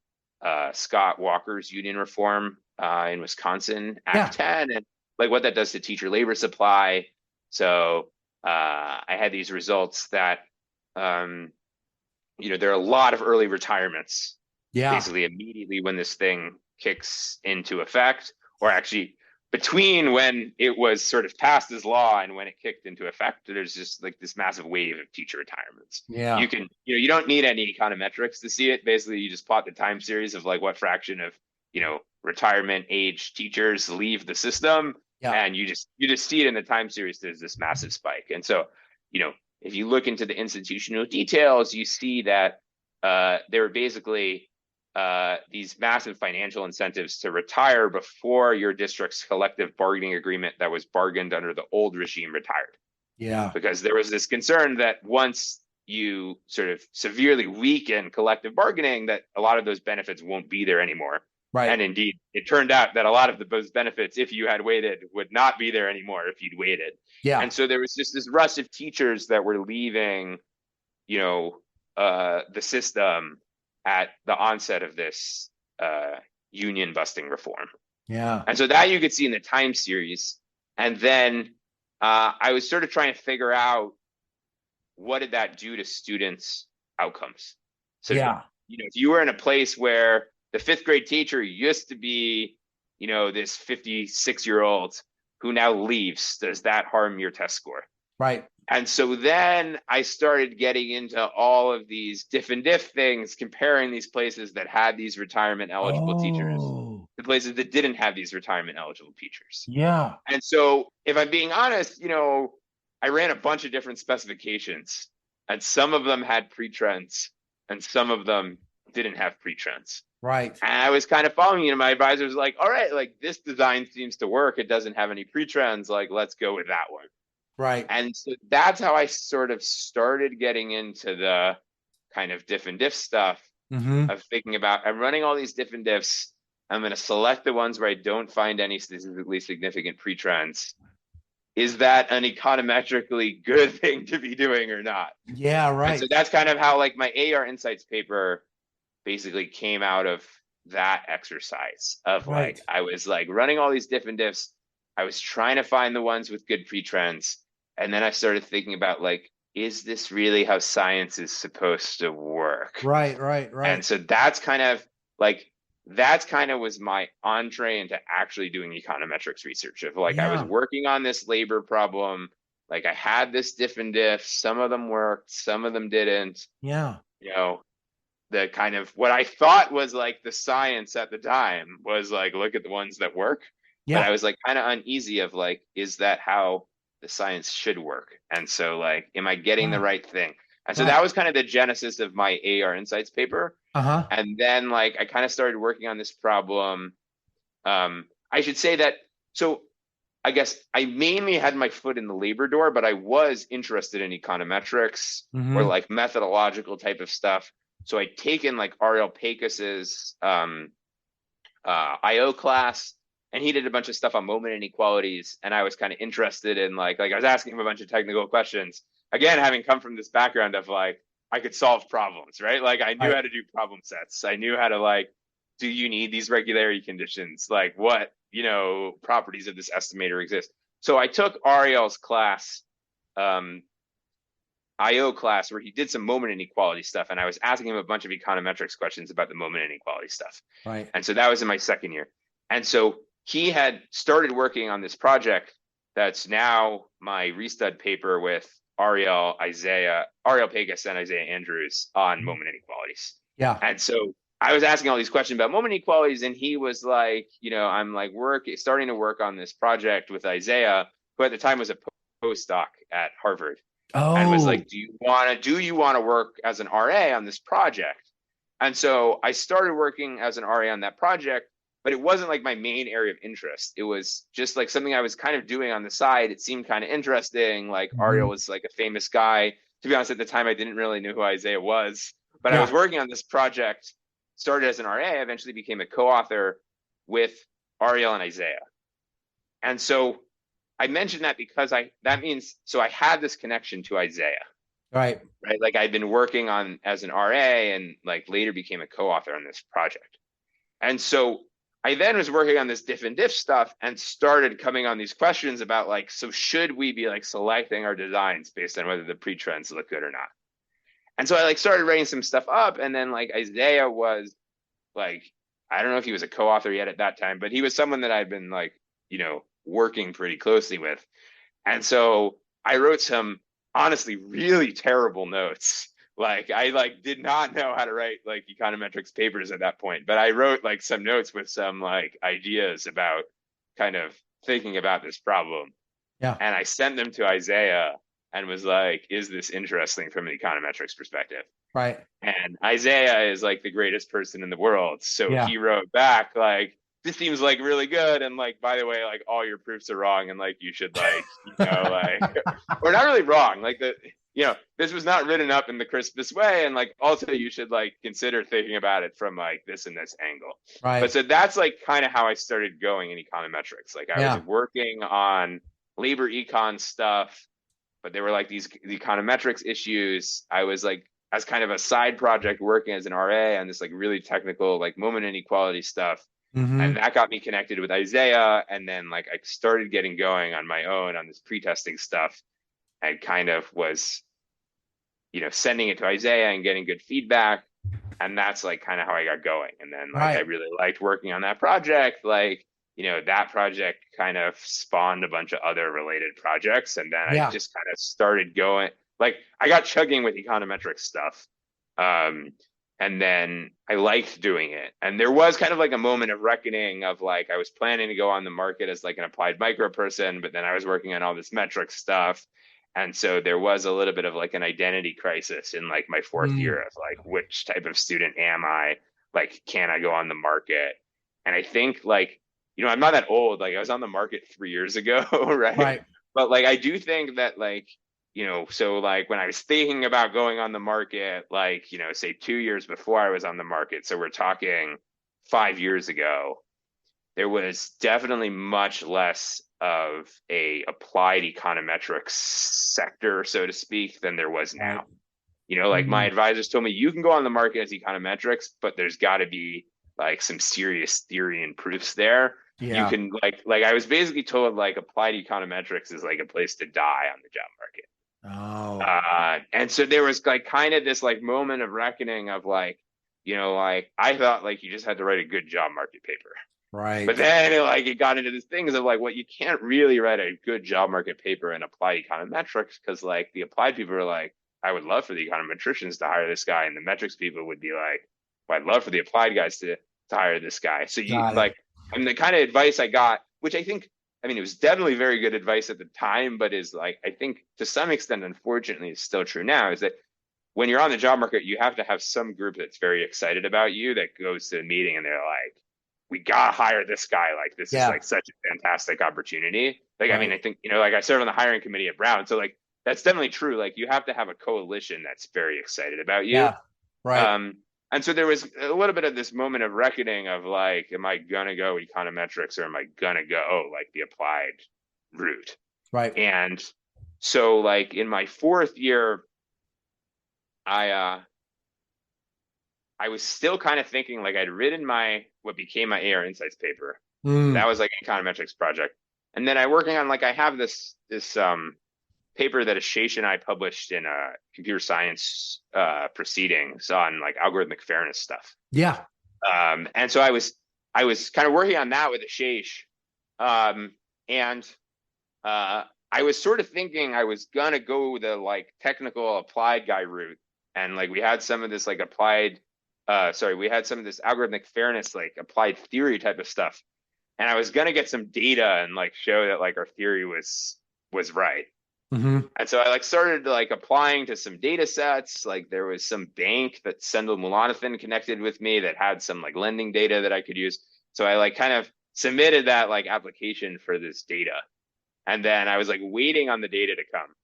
Scott Walker's union reform in Wisconsin, Act Yeah. 10, and like what that does to teacher labor supply. So I had these results that um, there are a lot of early retirements Yeah. basically immediately when this thing kicks into effect, or actually between when it was sort of passed as law and when it kicked into effect. There's just like this massive wave of teacher retirements. You Yeah. can, you don't need any econometrics to see it. Basically, you just plot the time series of like what fraction of, retirement age teachers leave the system, Yeah. and you just see it in the time series. There's this massive spike. And so, if you look into the institutional details, you see that there were basically these massive financial incentives to retire before your district's collective bargaining agreement that was bargained under the old regime retired. Yeah. Because there was this concern that once you sort of severely weaken collective bargaining, that a lot of those benefits won't be there anymore. Right. And indeed, it turned out that a lot of those benefits, if you had waited, would not be there anymore if you'd waited. Yeah. And so there was just this rush of teachers that were leaving, the system at the onset of this union busting reform. Yeah. And so that you could see in the time series. And then I was sort of trying to figure out what did that do to students' outcomes. So, Yeah. if you were in a place where the fifth grade teacher used to be, this 56-year-old who now leaves, does that harm your test score? Right. And so then I started getting into all of these diff and diff things, comparing these places that had these retirement eligible teachers Oh, to places that didn't have these retirement eligible teachers. yeah. And so if I'm being honest, I ran a bunch of different specifications, and some of them had pre-trends and some of them didn't have pre-trends. Right. And I was kind of following, my advisor was like, all right, like this design seems to work. It doesn't have any pre-trends. Like, let's go with that one. Right. And so that's how I sort of started getting into the kind of diff and diff stuff Mm-hmm. of thinking about I'm running all these diff and diffs. I'm going to select the ones where I don't find any statistically significant pre-trends. Is that an econometrically good thing to be doing or not? Yeah. And so Right. that's kind of how like my AR Insights paper basically came out of that exercise of Right. like I was like running all these diff and diffs. I was trying to find the ones with good pre-trends. And then I started thinking about like, is this really how science is supposed to work? Right. Right. And Right. so that's kind of was my entree into actually doing econometrics research. Of like I was Yeah. working on this labor problem, like I had this diff and diff, some of them worked, some of them didn't. Yeah. You know, the kind of what I thought was like the science at the time was like, look at the ones that work. But I Yeah. was like kind of uneasy of like, is that how the science should work? And so like, am I getting the Right. right thing? And so Right. that was kind of the genesis of my AR Insights paper. Uh-huh. And then like I kind of started working on this problem. I should say that so I guess I mainly had my foot in the labor door, but I was interested in econometrics or Mm-hmm. like methodological type of stuff. So I'd taken like Ariel Pecos's IO class, and he did a bunch of stuff on moment inequalities. And I was kind of interested in like I was asking him a bunch of technical questions. Again, having come from this background of like I could solve problems, right? Like I knew Right. how to do problem sets. I knew how to like, do you need these regularity conditions? Like what, properties of this estimator exist? So I took Ariel's class IO class where he did some moment inequality stuff, and I was asking him a bunch of econometrics questions about the moment inequality stuff. Right. And so that was in my second year. And so he had started working on this project that's now my restud paper with Ariel Pegas and Isaiah Andrews on moment inequalities. Yeah. And so I was asking all these questions about moment inequalities, and he was like, I'm like starting to work on this project with Isaiah, who at the time was a postdoc at Harvard, and was Oh, like, do you want to work as an RA on this project? And so I started working as an RA on that project, but it wasn't like my main area of interest. It was just like something I was kind of doing on the side. It seemed kind of interesting. Like Ariel mhm. was like a famous guy. To be honest, at the time, I didn't really know who Isaiah was, but I was Yeah. working on this project, started as an RA, eventually became a co-author with Ariel and Isaiah. And so I mentioned that because that means so I had this connection to Isaiah, Right. right? Like I'd been working on as an RA and like later became a co-author on this project. And so I then was working on this diff and diff stuff and started coming on these questions about like, so should we be like selecting our designs based on whether the pre-trends look good or not? And so I like started writing some stuff up, and then like Isaiah was like, I don't know if he was a co-author yet at that time, but he was someone that I'd been like, working pretty closely with. And so I wrote some honestly really terrible notes. Like I like did not know how to write like econometrics papers at that point, but I wrote like some notes with some like ideas about kind of thinking about this problem. Yeah. And I sent them to Isaiah and was like, is this interesting from an econometrics perspective? Right. And Isaiah is like the greatest person in the world. So Yeah. he wrote back like, this seems like really good. And like, by the way, like all your proofs are wrong. And like, you should like, like, or not really wrong. Like this was not written up in the crispest way. And like, also you should like consider thinking about it from like this and this angle. But Right. so that's like kind of how I started going in econometrics. Like I was Yeah. working on labor econ stuff, but there were like these econometrics issues. I was like, as kind of a side project working as an RA on this like really technical like moment inequality stuff. And Hmm. that got me connected with Isaiah. And then like I started getting going on my own on this pre-testing stuff and kind of was, sending it to Isaiah and getting good feedback. And that's like kind of how I got going. And then like I Right. really liked working on that project. Like, that project kind of spawned a bunch of other related projects. And then I Yeah. just kind of started going, like I got chugging with econometric stuff. Um, and then I liked doing it. And there was kind of like a moment of reckoning of like I was planning to go on the market as like an applied micro person, but then I was working on all this metric stuff. And so there was a little bit of like an identity crisis in like my fourth Mm. year of like which type of student am I? Like, can I go on the market? And I think like, I'm not that old. Like I was on the market 3 years ago, right? Right. But like I do think that like so like when I was thinking about going on the market, like, say 2 years before I was on the market, so we're talking 5 years ago, there was definitely much less of a applied econometrics sector, so to speak, than there was Right. now. Like my Mhm. advisors told me you can go on the market as econometrics, but there's got to be like some serious theory and proofs there. You Yeah. can like I was basically told like applied econometrics is like a place to die on the job market. Oh, And so there was like kind of this like moment of reckoning of like, like I thought like you just had to write a good job market paper. But right. then it got into these things of like, well, you can't really write a good job market paper and apply econometrics because like the applied people are like, I would love for the econometricians to hire this guy, and the metrics people would be like, well, I'd love for the applied guys to hire this guy. So you Got it. like, and the kind of advice I got, which I think, I mean, it was definitely very good advice at the time, but is like, I think to some extent, unfortunately, is still true now, is that when you're on the job market, you have to have some group that's very excited about you that goes to the meeting and they're like, we gotta hire this guy. Like this is Yeah. like such a fantastic opportunity. Like, I mean, Right. I think, like I serve on the hiring committee at Brown. So like that's definitely true. Like you have to have a coalition that's very excited about you. Yeah. Right. Um, and so there was a little bit of this moment of reckoning of like, am I gonna go econometrics or am I gonna go like the applied route? Right. And so like in my fourth year, I I was still kind of thinking like I'd written my what became my AR Insights paper. Mm. That was like an econometrics project. And then I working on like I have this paper that Ashish and I published in computer science proceedings on like algorithmic fairness stuff. Yeah. And so I was kind of working on that with Ashish. And I was sort of thinking I was gonna go the like technical applied guy route. And like we had some of this like we had some of this algorithmic fairness, like applied theory type of stuff. And I was gonna get some data and like show that like our theory was right. Mm-hmm. And so I like started like applying to some data sets. Like there was some bank that Sendel Mulanathan connected with me that had some like lending data that I could use. So I like kind of submitted that like application for this data. And then I was like waiting on the data to come.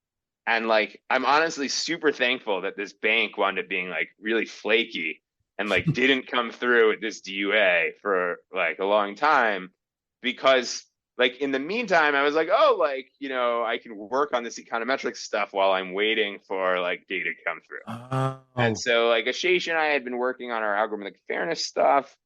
And like I'm honestly super thankful that this bank wound up being like really flaky and like didn't come through with this DUA for like a long time, because like in the meantime I was like, oh, like, I can work on this econometrics stuff while I'm waiting for like data to come through. And Oh, so like Ashish and I had been working on our algorithmic fairness stuff.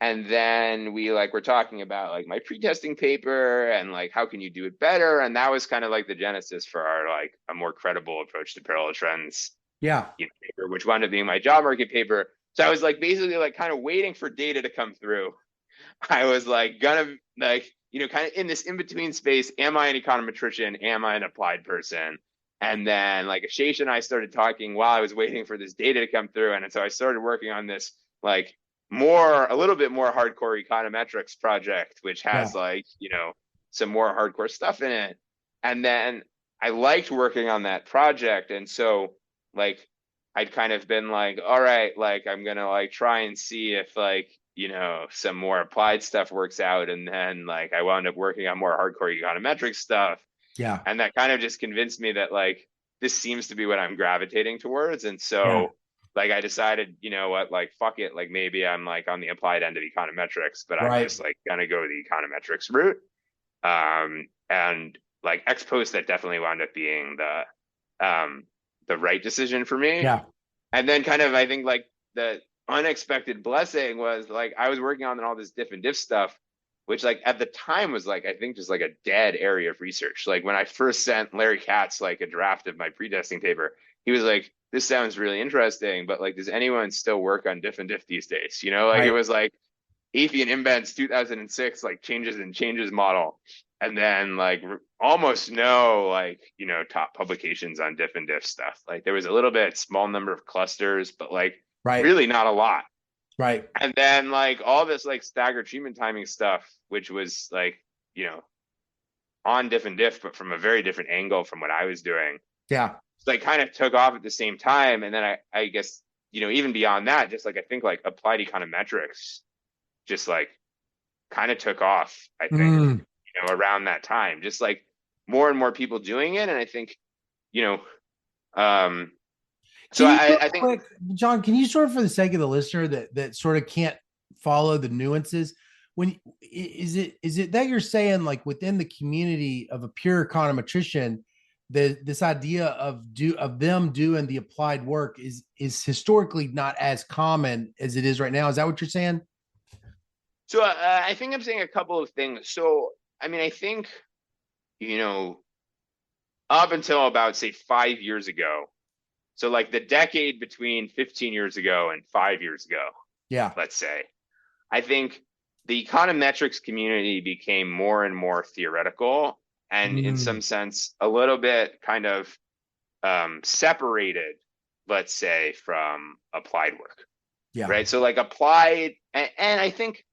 And then we like were talking about like my pre-testing paper and like how can you do it better? And that was kind of like the genesis for our like a more credible approach to parallel trends, yeah. paper, which wound up being my job market paper. So I was like basically like kind of waiting for data to come through. I was like gonna like, kind of in this in-between space. Am I an econometrician? Am I an applied person? And then like Ashish and I started talking while I was waiting for this data to come through. And so I started working on this like a little bit more hardcore econometrics project, which Yeah. has like, some more hardcore stuff in it. And then I liked working on that project. And so like I'd kind of been like, all right, like I'm gonna like try and see if like, some more applied stuff works out. And then like I wound up working on more hardcore econometric stuff. Yeah. And that kind of just convinced me that like this seems to be what I'm gravitating towards. And Yeah. so like I decided, you know what, like fuck it, like maybe I'm like on the applied end of econometrics, but I'm Right. just like gonna go the econometrics route. And like ex post, that definitely wound up being the right decision for me. Yeah. And then kind of I think like the unexpected blessing was like I was working on all this diff and diff stuff, which like at the time was like I think just like a dead area of research. Like when I first sent Larry Katz like a draft of my pre-testing paper, he was like, this sounds really interesting, but like does anyone still work on diff and diff these days? Like it Right. was like Athey and InBand's 2006 like changes and changes model, and then like almost no like top publications on diff and diff stuff. Like there was a little bit small number of clusters, but like Right. really not a lot. Right. And then like all this like staggered treatment timing stuff, which was like on diff and diff, but from a very different angle from what I was doing, Yeah. like kind of took off at the same time. And then I guess even beyond that, just like I think like applied econometrics just like kind of took off, I think, Mm. around that time, just like more and more people doing it. And I think, um, so Can you real I think, quick, John, can you sort of, for the sake of the listener that sort of can't follow the nuances, is it that you're saying like within the community of a pure econometrician, this idea of them doing the applied work is historically not as common as it is right now? Is that what you're saying? so I think I'm saying a couple of things. So, I mean, I think, up until about say 5 years ago, so like the decade between 15 years ago and 5 years ago, Yeah. let's say, I think the econometrics community became more and more theoretical and in some Mm. sense a little bit kind of separated, let's say, from applied work, Yeah. right? So like applied, and I think,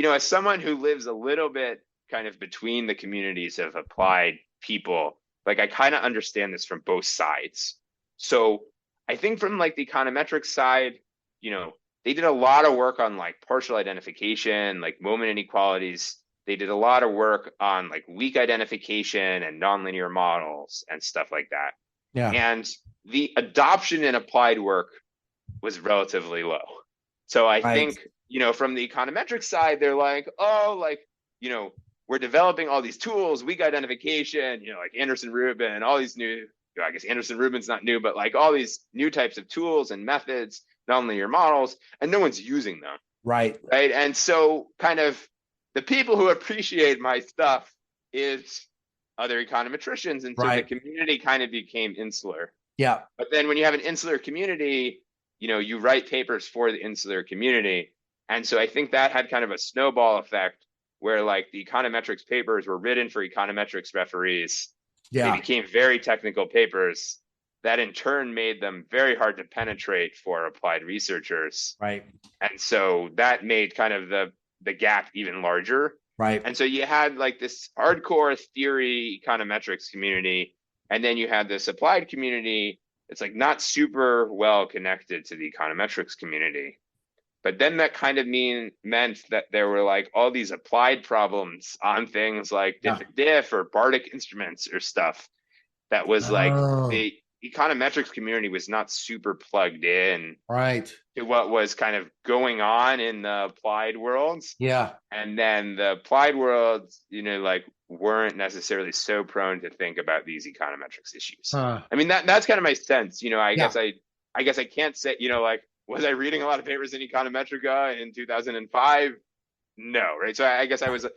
as someone who lives a little bit kind of between the communities of applied people, like I kind of understand this from both sides. So I think from like the econometric side, they did a lot of work on like partial identification, like moment inequalities. They did a lot of work on like weak identification and nonlinear models and stuff like that. Yeah. And the adoption in applied work was relatively low. So I Right. think, from the econometric side, they're like, oh, like, we're developing all these tools, weak identification, like Anderson Rubin, all these new, I guess Anderson Rubin's not new, but like all these new types of tools and methods, nonlinear models, and no one's using them. Right. Right. And so kind of the people who appreciate my stuff is other econometricians. And so the Right. community kind of became insular. Yeah. But then when you have an insular community, you write papers for the insular community. And so I think that had kind of a snowball effect where like the econometrics papers were written for econometrics referees. They Yeah. became very technical papers that in turn made them very hard to penetrate for applied researchers. Right. And so that made kind of the gap even larger. Right. And so you had like this hardcore theory econometrics community, and then you had this applied community. It's like not super well connected to the econometrics community. But then that kind of meant that there were like all these applied problems on things like Yeah. diff or Bardic instruments or stuff that was like Oh, the econometrics community was not super plugged in right. to what was kind of going on in the applied worlds. Yeah. And then the applied worlds, like weren't necessarily so prone to think about these econometrics issues. Huh. I mean, that's kind of my sense. I Yeah. guess I can't say, like, was I reading a lot of papers in econometrica in 2005? No, right. So I guess I was,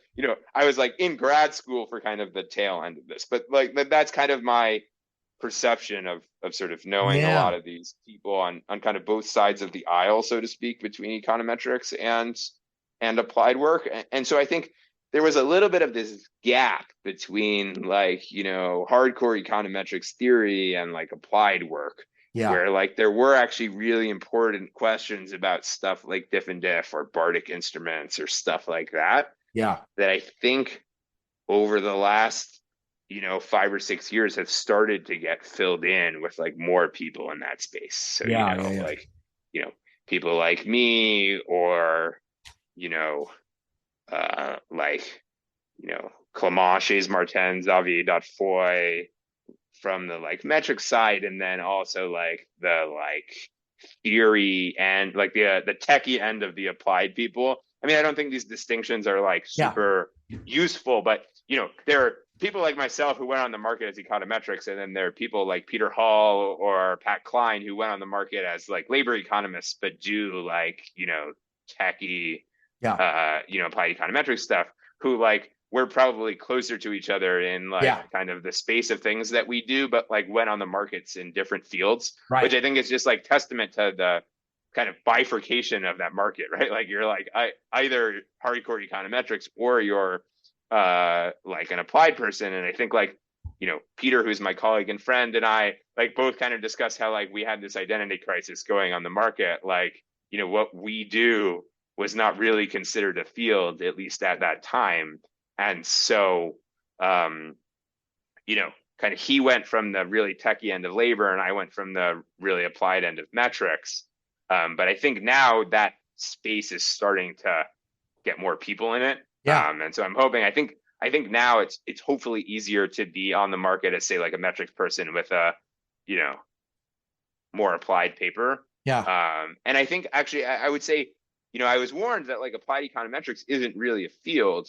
I was like in grad school for kind of the tail end of this, but like that's kind of my perception of sort of knowing a lot Yeah. of these people on kind of both sides of the aisle, so to speak, between econometrics and applied work. And so I think there was a little bit of this gap between like, hardcore econometrics theory and like applied work, Yeah. where like there were actually really important questions about stuff like diff and diff or Bardic instruments or stuff like that, Yeah. that I think over the last 5 or 6 years have started to get filled in with like more people in that space. So, Yeah. Yeah. Yeah. like, people like me or, you know, like, Clément, Shays Martin, Xavier Dotfoy from the like metric side, and then also like the like theory and like the techie end of the applied people. I mean, I don't think these distinctions are like Yeah. super useful, but there are people like myself who went on the market as econometrics, and then there are people like Peter Hall or Pat Klein who went on the market as like labor economists, but do like techie, Yeah. applied econometrics stuff. Who like we're probably closer to each other in like Yeah. kind of the space of things that we do, but like went on the markets in different fields, which Right. I think is just like testament to the kind of bifurcation of that market, right? Like you're like either hardcore econometrics or you're like an applied person. And I think like, Peter, who's my colleague and friend, and I like both kind of discuss how like we had this identity crisis going on the market. Like, what we do was not really considered a field, at least at that time. And so, kind of he went from the really techie end of labor and I went from the really applied end of metrics. But I think now that space is starting to get more people in it. Yeah. And so I'm hoping, I think now it's hopefully easier to be on the market as say like a metrics person with a, more applied paper. Yeah. And I think actually I would say, I was warned that like applied econometrics isn't really a field.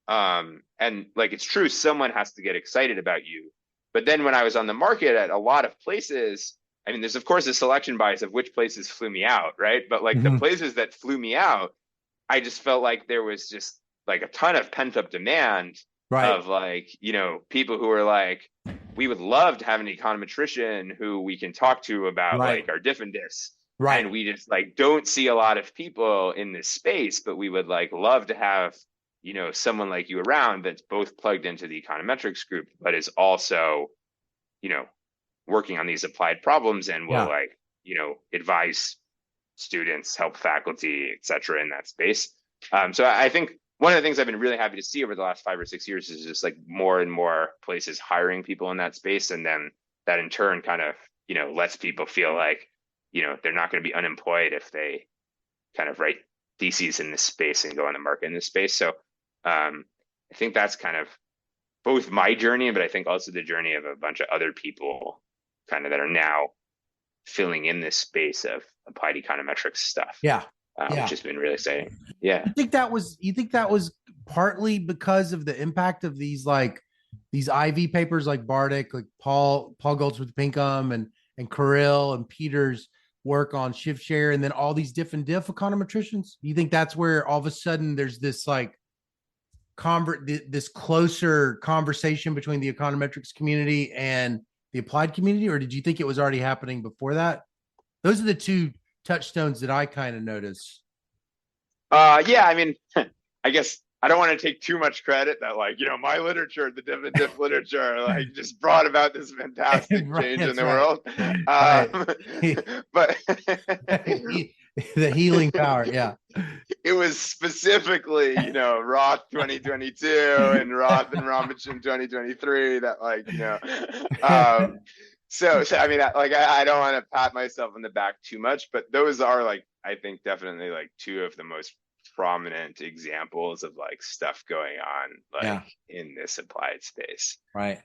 And like, it's true, someone has to get excited about you. But then when I was on the market at a lot of places, I mean, there's of course a selection bias of which places flew me out, right? But like the Mhm. places that flew me out, I just felt like there was just like a ton of pent up demand Right. of like, people who were like, we would love to have an econometrician who we can talk to about Right. like our diff and diffs. Right. And we just like don't see a lot of people in this space, but we would like love to have, someone like you around that's both plugged into the econometrics group, but is also, working on these applied problems and will Yeah. like, advise students, help faculty, et cetera, in that space. So I think one of the things I've been really happy to see over the last 5 or 6 years is just like more and more places hiring people in that space. And then that in turn kind of, lets people feel like, they're not going to be unemployed if they kind of write theses in this space and go on the market in this space. So I think that's kind of both my journey, but I think also the journey of a bunch of other people kind of that are now filling in this space of applied econometrics stuff, Yeah. Yeah. which has been really exciting. Yeah. You think that was partly because of the impact of these like these IV papers like Bardic, like Paul Goldsmith Pinkham and Kirill and Peter's work on shift share, and then all these diff and diff econometricians? You think that's where all of a sudden there's this like this closer conversation between the econometrics community and the applied community, or did you think it was already happening before that? Those are the two touchstones that I kind of noticed. Yeah, I mean, I guess I don't want to take too much credit that like, my literature, the diff and diff literature, like just brought about this fantastic Right, change in that's the right. world. Right. But The healing power. Yeah. it was specifically, Roth 2022 and Roth and Robinson 2023 that like, so I mean, I don't want to pat myself on the back too much, but those are like, I think definitely like two of the most prominent examples of like stuff going on like Yeah. in this applied space. Right.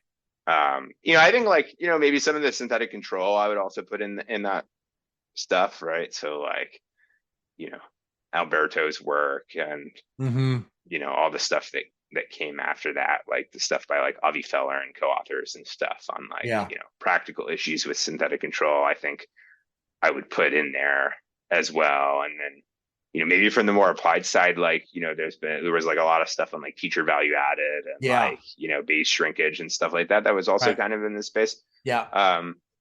I think like, maybe some of the synthetic control I would also put in that stuff, right? So like, you know, Alberto's work and Mm-hmm. all the stuff that came after that, like the stuff by like Avi Feller and co-authors and stuff on like, Yeah. practical issues with synthetic control, I think I would put in there as well. And then, maybe from the more applied side, like, there was like a lot of stuff on like teacher value added and Yeah. like, base shrinkage and stuff like that. That was also Right. kind of in this space. Yeah.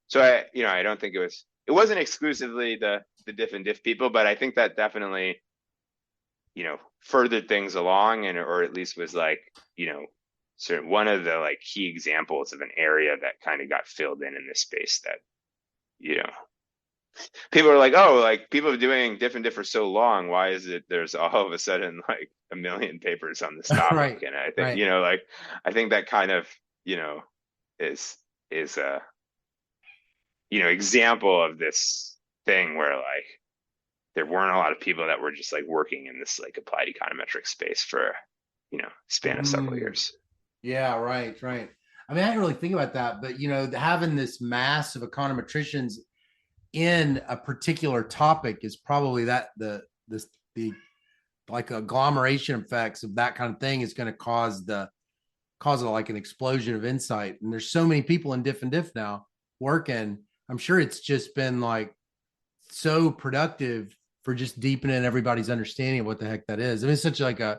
So I don't think it wasn't exclusively the diff and diff people, but I think that definitely, furthered things along and, or at least was like, sort of one of the like key examples of an area that kind of got filled in this space that, people are like, oh, like people are doing diff and diff for so long. Why is it there's all of a sudden like a million papers on this topic? Right. And I think, Right. like, I think that kind of, is a, example of this thing where like there weren't a lot of people that were just like working in this like applied econometric space for, span of several years. Yeah. Right. Right. I mean, I didn't really think about that, but having this mass of econometricians in a particular topic is probably that the like agglomeration effects of that kind of thing is going to cause like an explosion of insight. And there's so many people in diff and diff now working. I'm sure it's just been like so productive for just deepening everybody's understanding of what the heck that is. I mean, it's such like I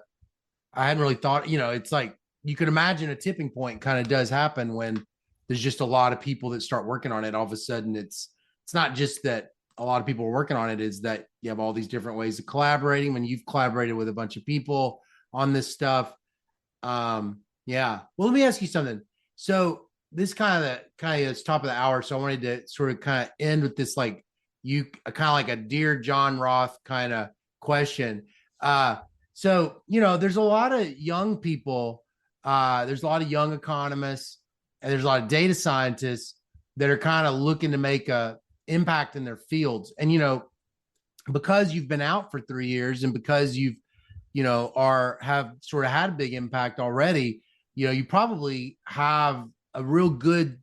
hadn't really thought, it's like you could imagine a tipping point kind of does happen when there's just a lot of people that start working on it. All of a sudden it's not just that a lot of people are working on it, is that you have all these different ways of collaborating when you've collaborated with a bunch of people on this stuff. Yeah. Well, let me ask you something. So this kind of is top of the hour. So I wanted to sort of kind of end with this, like you kind of like a dear Jon Roth kind of question. So, there's a lot of young people, there's a lot of young economists, and there's a lot of data scientists that are kind of looking to make a impact in their fields. And, because you've been out for 3 years and because you've, have sort of had a big impact already, you probably have a real good,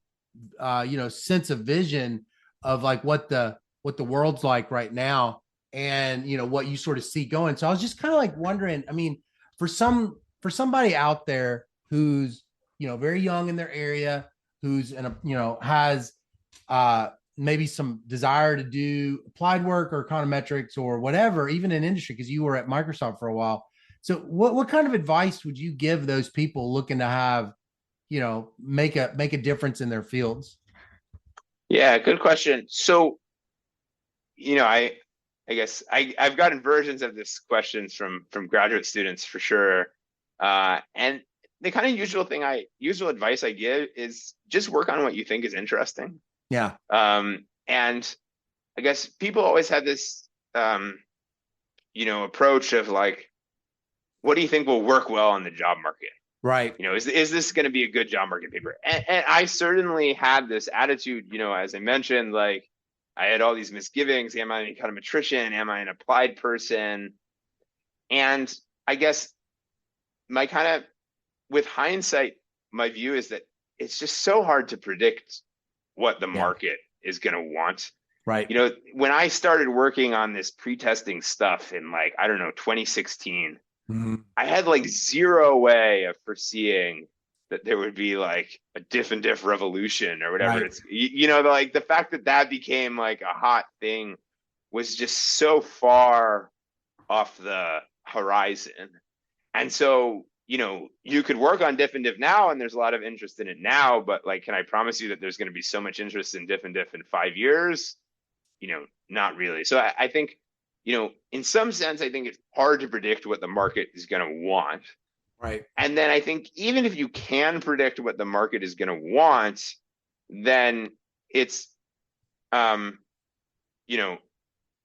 sense of vision of like what the world's like right now and, what you sort of see going. So I was just kind of like wondering, I mean, for somebody out there who's, very young in their area, who's, has, maybe some desire to do applied work or econometrics or whatever, even in industry, because you were at Microsoft for a while. So what kind of advice would you give those people looking to have, make a difference in their fields? Yeah, good question. So, I guess I've gotten versions of this questions from graduate students for sure. And the kind of usual advice I give is just work on what you think is interesting. Yeah. And I guess people always had this, approach of like, what do you think will work well in the job market? Right. Is this going to be a good job market paper? And I certainly had this attitude, as I mentioned, like I had all these misgivings. Am I an econometrician? Am I an applied person? And I guess my kind of, with hindsight, my view is that it's just so hard to predict what the market is going to want. Right. When I started working on this pre-testing stuff in like, I don't know, 2016, I had like zero way of foreseeing that there would be like a diff and diff revolution or whatever. Right. It's, like the fact that became like a hot thing was just so far off the horizon. And so, you could work on diff and diff now, and there's a lot of interest in it now, but like, can I promise you that there's going to be so much interest in diff and diff in 5 years? Not really. So I think, in some sense, I think it's hard to predict what the market is going to want. Right. And then I think even if you can predict what the market is going to want, then it's, you know,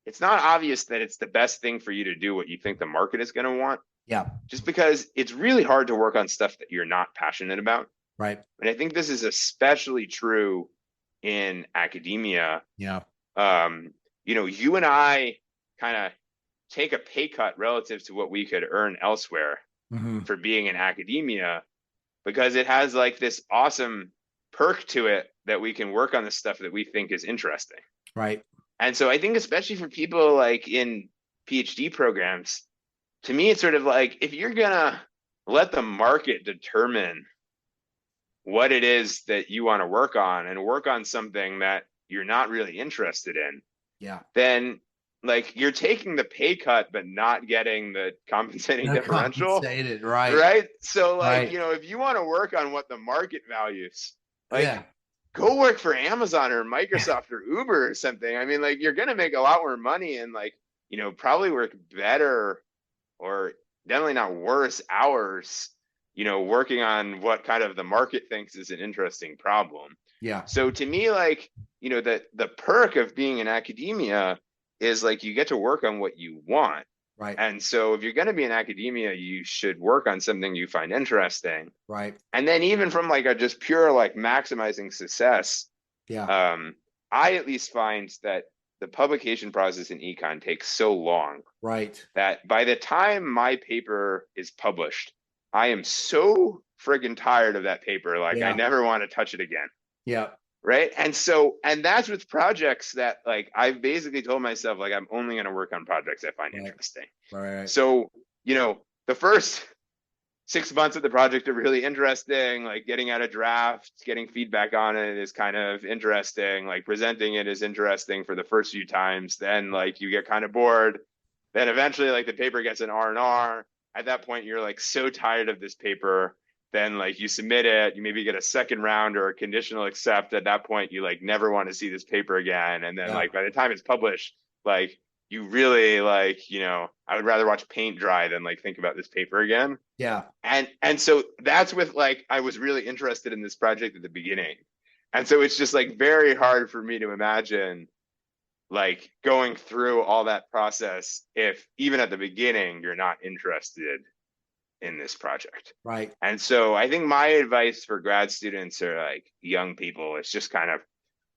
it's not obvious that it's the best thing for you to do what you think the market is going to want. Yeah. Just because it's really hard to work on stuff that you're not passionate about. Right. And I think this is especially true in academia. Yeah. You and I kind of take a pay cut relative to what we could earn elsewhere for being in academia, because it has like this awesome perk to it that we can work on the stuff that we think is interesting. Right. And so I think especially for people like in PhD programs, to me, it's sort of like, if you're going to let the market determine what it is that you want to work on and work on something that you're not really interested in, then like you're taking the pay cut, but not getting the compensating differential. Right. So like, if you want to work on what the market values, like go work for Amazon or Microsoft or Uber or something. I mean, like, you're going to make a lot more money and like, probably work better or definitely not worse hours, working on what kind of the market thinks is an interesting problem. Yeah. So to me, like, the perk of being in academia is like you get to work on what you want. Right. And so if you're going to be in academia, you should work on something you find interesting. Right. And then even from like a just pure like maximizing success, I at least find that the publication process in econ takes so long, right, that by the time my paper is published, I am so friggin' tired of that paper. Like I never want to touch it again. Yeah. Right. And that's with projects that like I've basically told myself, like, I'm only going to work on projects I find interesting. Right. So, the first 6 months of the project are really interesting. Like getting out a draft, getting feedback on it is kind of interesting. Like presenting it is interesting for the first few times. Then like you get kind of bored. Then eventually like the paper gets an R&R. At that point, you're like so tired of this paper. Then like you submit it, you maybe get a second round or a conditional accept. At that point, you like never want to see this paper again. And then like by the time it's published, like you really like, I would rather watch paint dry than like think about this paper again. Yeah. And so that's with like, I was really interested in this project at the beginning. And so it's just like very hard for me to imagine like going through all that process if even at the beginning you're not interested in this project. Right. And so I think my advice for grad students or like young people is just kind of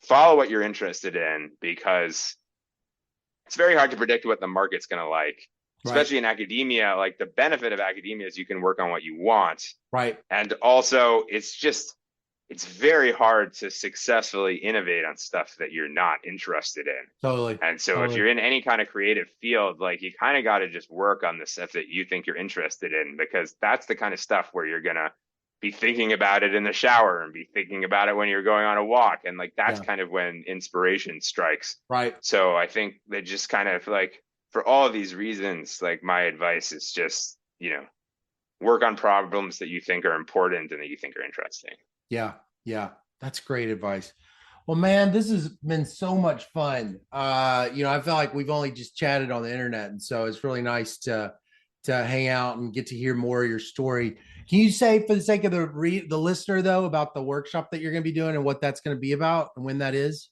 follow what you're interested in, because it's very hard to predict what the market's going to like, especially in academia. Like the benefit of academia is you can work on what you want. Right. And also it's very hard to successfully innovate on stuff that you're not interested in. Totally. And so if you're in any kind of creative field, like you kind of got to just work on the stuff that you think you're interested in, because that's the kind of stuff where you're going to be thinking about it in the shower and be thinking about it when you're going on a walk. And like, that's kind of when inspiration strikes. Right. So I think that just kind of like, for all of these reasons, like my advice is just, work on problems that you think are important and that you think are interesting. Yeah. Yeah. That's great advice. Well, man, this has been so much fun. I feel like we've only just chatted on the internet. And so it's really nice to hang out and get to hear more of your story. Can you say, for the sake of the listener though, about the workshop that you're going to be doing and what that's going to be about and when that is?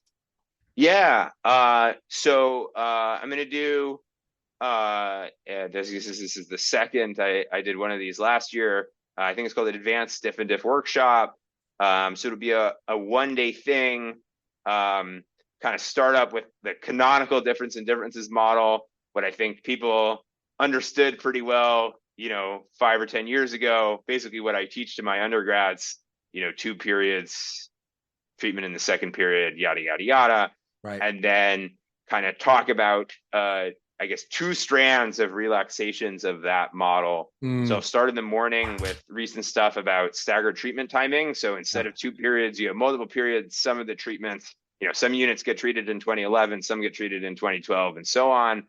Yeah. So I'm going to do, this is the second. I did one of these last year. I think it's called an Advanced Diff and Diff Workshop. So it'll be a 1-day thing, kind of start up with the canonical difference and differences model, what I think people understood pretty well, 5 or 10 years ago. Basically what I teach to my undergrads, 2 periods, treatment in the second period, yada, yada, yada. Right. And then kind of talk about, I guess, 2 strands of relaxations of that model. So I'll start in the morning with recent stuff about staggered treatment timing. So instead of 2 periods, you have multiple periods. Some of the treatments, some units get treated in 2011, some get treated in 2012, and so on.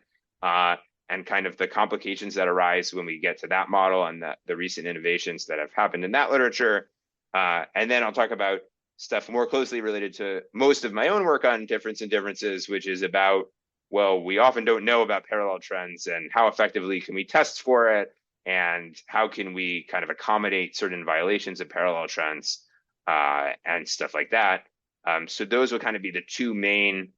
and kind of the complications that arise when we get to that model and the recent innovations that have happened in that literature. And then I'll talk about stuff more closely related to most of my own work on difference and differences, which is about, well, we often don't know about parallel trends and how effectively can we test for it, and how can we kind of accommodate certain violations of parallel trends and stuff like that. So those will kind of be the two main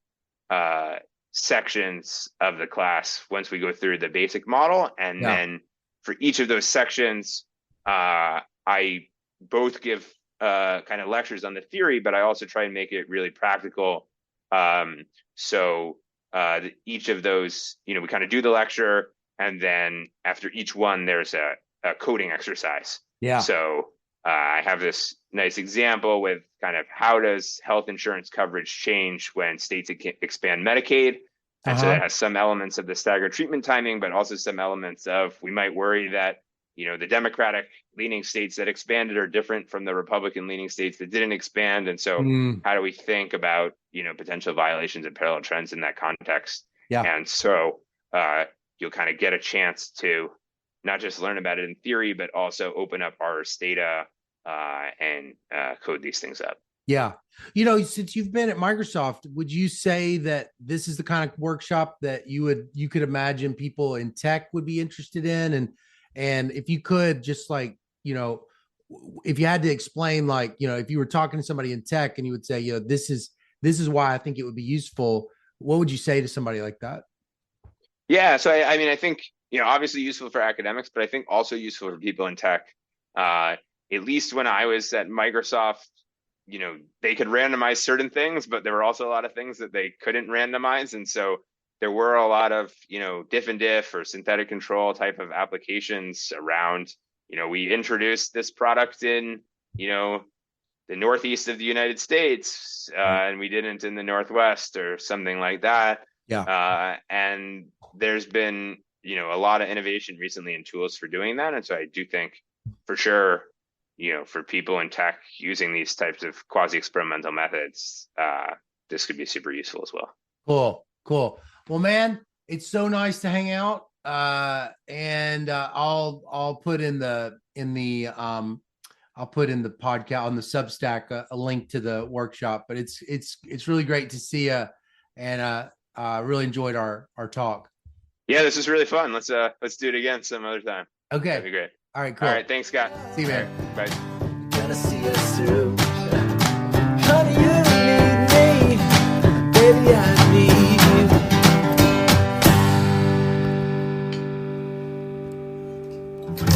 sections of the class once we go through the basic model. And then for each of those sections, I both give kind of lectures on the theory, but I also try and make it really practical. So each of those, we kind of do the lecture, and then after each one, there's a coding exercise. Yeah. So I have this nice example with kind of how does health insurance coverage change when states expand Medicaid? And so it has some elements of the staggered treatment timing, but also some elements of, we might worry that, the Democratic leaning states that expanded are different from the Republican leaning states that didn't expand. And so how do we think about, potential violations and parallel trends in that context? Yeah. And so you'll kind of get a chance to not just learn about it in theory, but also open up our data and code these things up. Yeah. Since you've been at Microsoft, would you say that this is the kind of workshop that you could imagine people in tech would be interested in? And if you could just if you had to explain, if you were talking to somebody in tech and you would say, this is why I think it would be useful, what would you say to somebody like that? Yeah. So I mean, I think, obviously useful for academics, but I think also useful for people in tech. At least when I was at Microsoft, they could randomize certain things, but there were also a lot of things that they couldn't randomize. And so there were a lot of, diff and diff or synthetic control type of applications around, we introduced this product in, the Northeast of the United States, and we didn't in the Northwest or something like that. Yeah. And there's been, a lot of innovation recently in tools for doing that. And so I do think for sure, for people in tech using these types of quasi-experimental methods, this could be super useful as well. Cool. Well, man, it's so nice to hang out. And I'll put in the podcast on the Substack a link to the workshop. But it's really great to see you, and really enjoyed our talk. Yeah, this is really fun. Let's do it again some other time. Okay, that'd be great. All right, cool. All right, thanks, Scott. See you, man. Right, bye. Gonna see us through. Honey, you need me. Baby, I need you.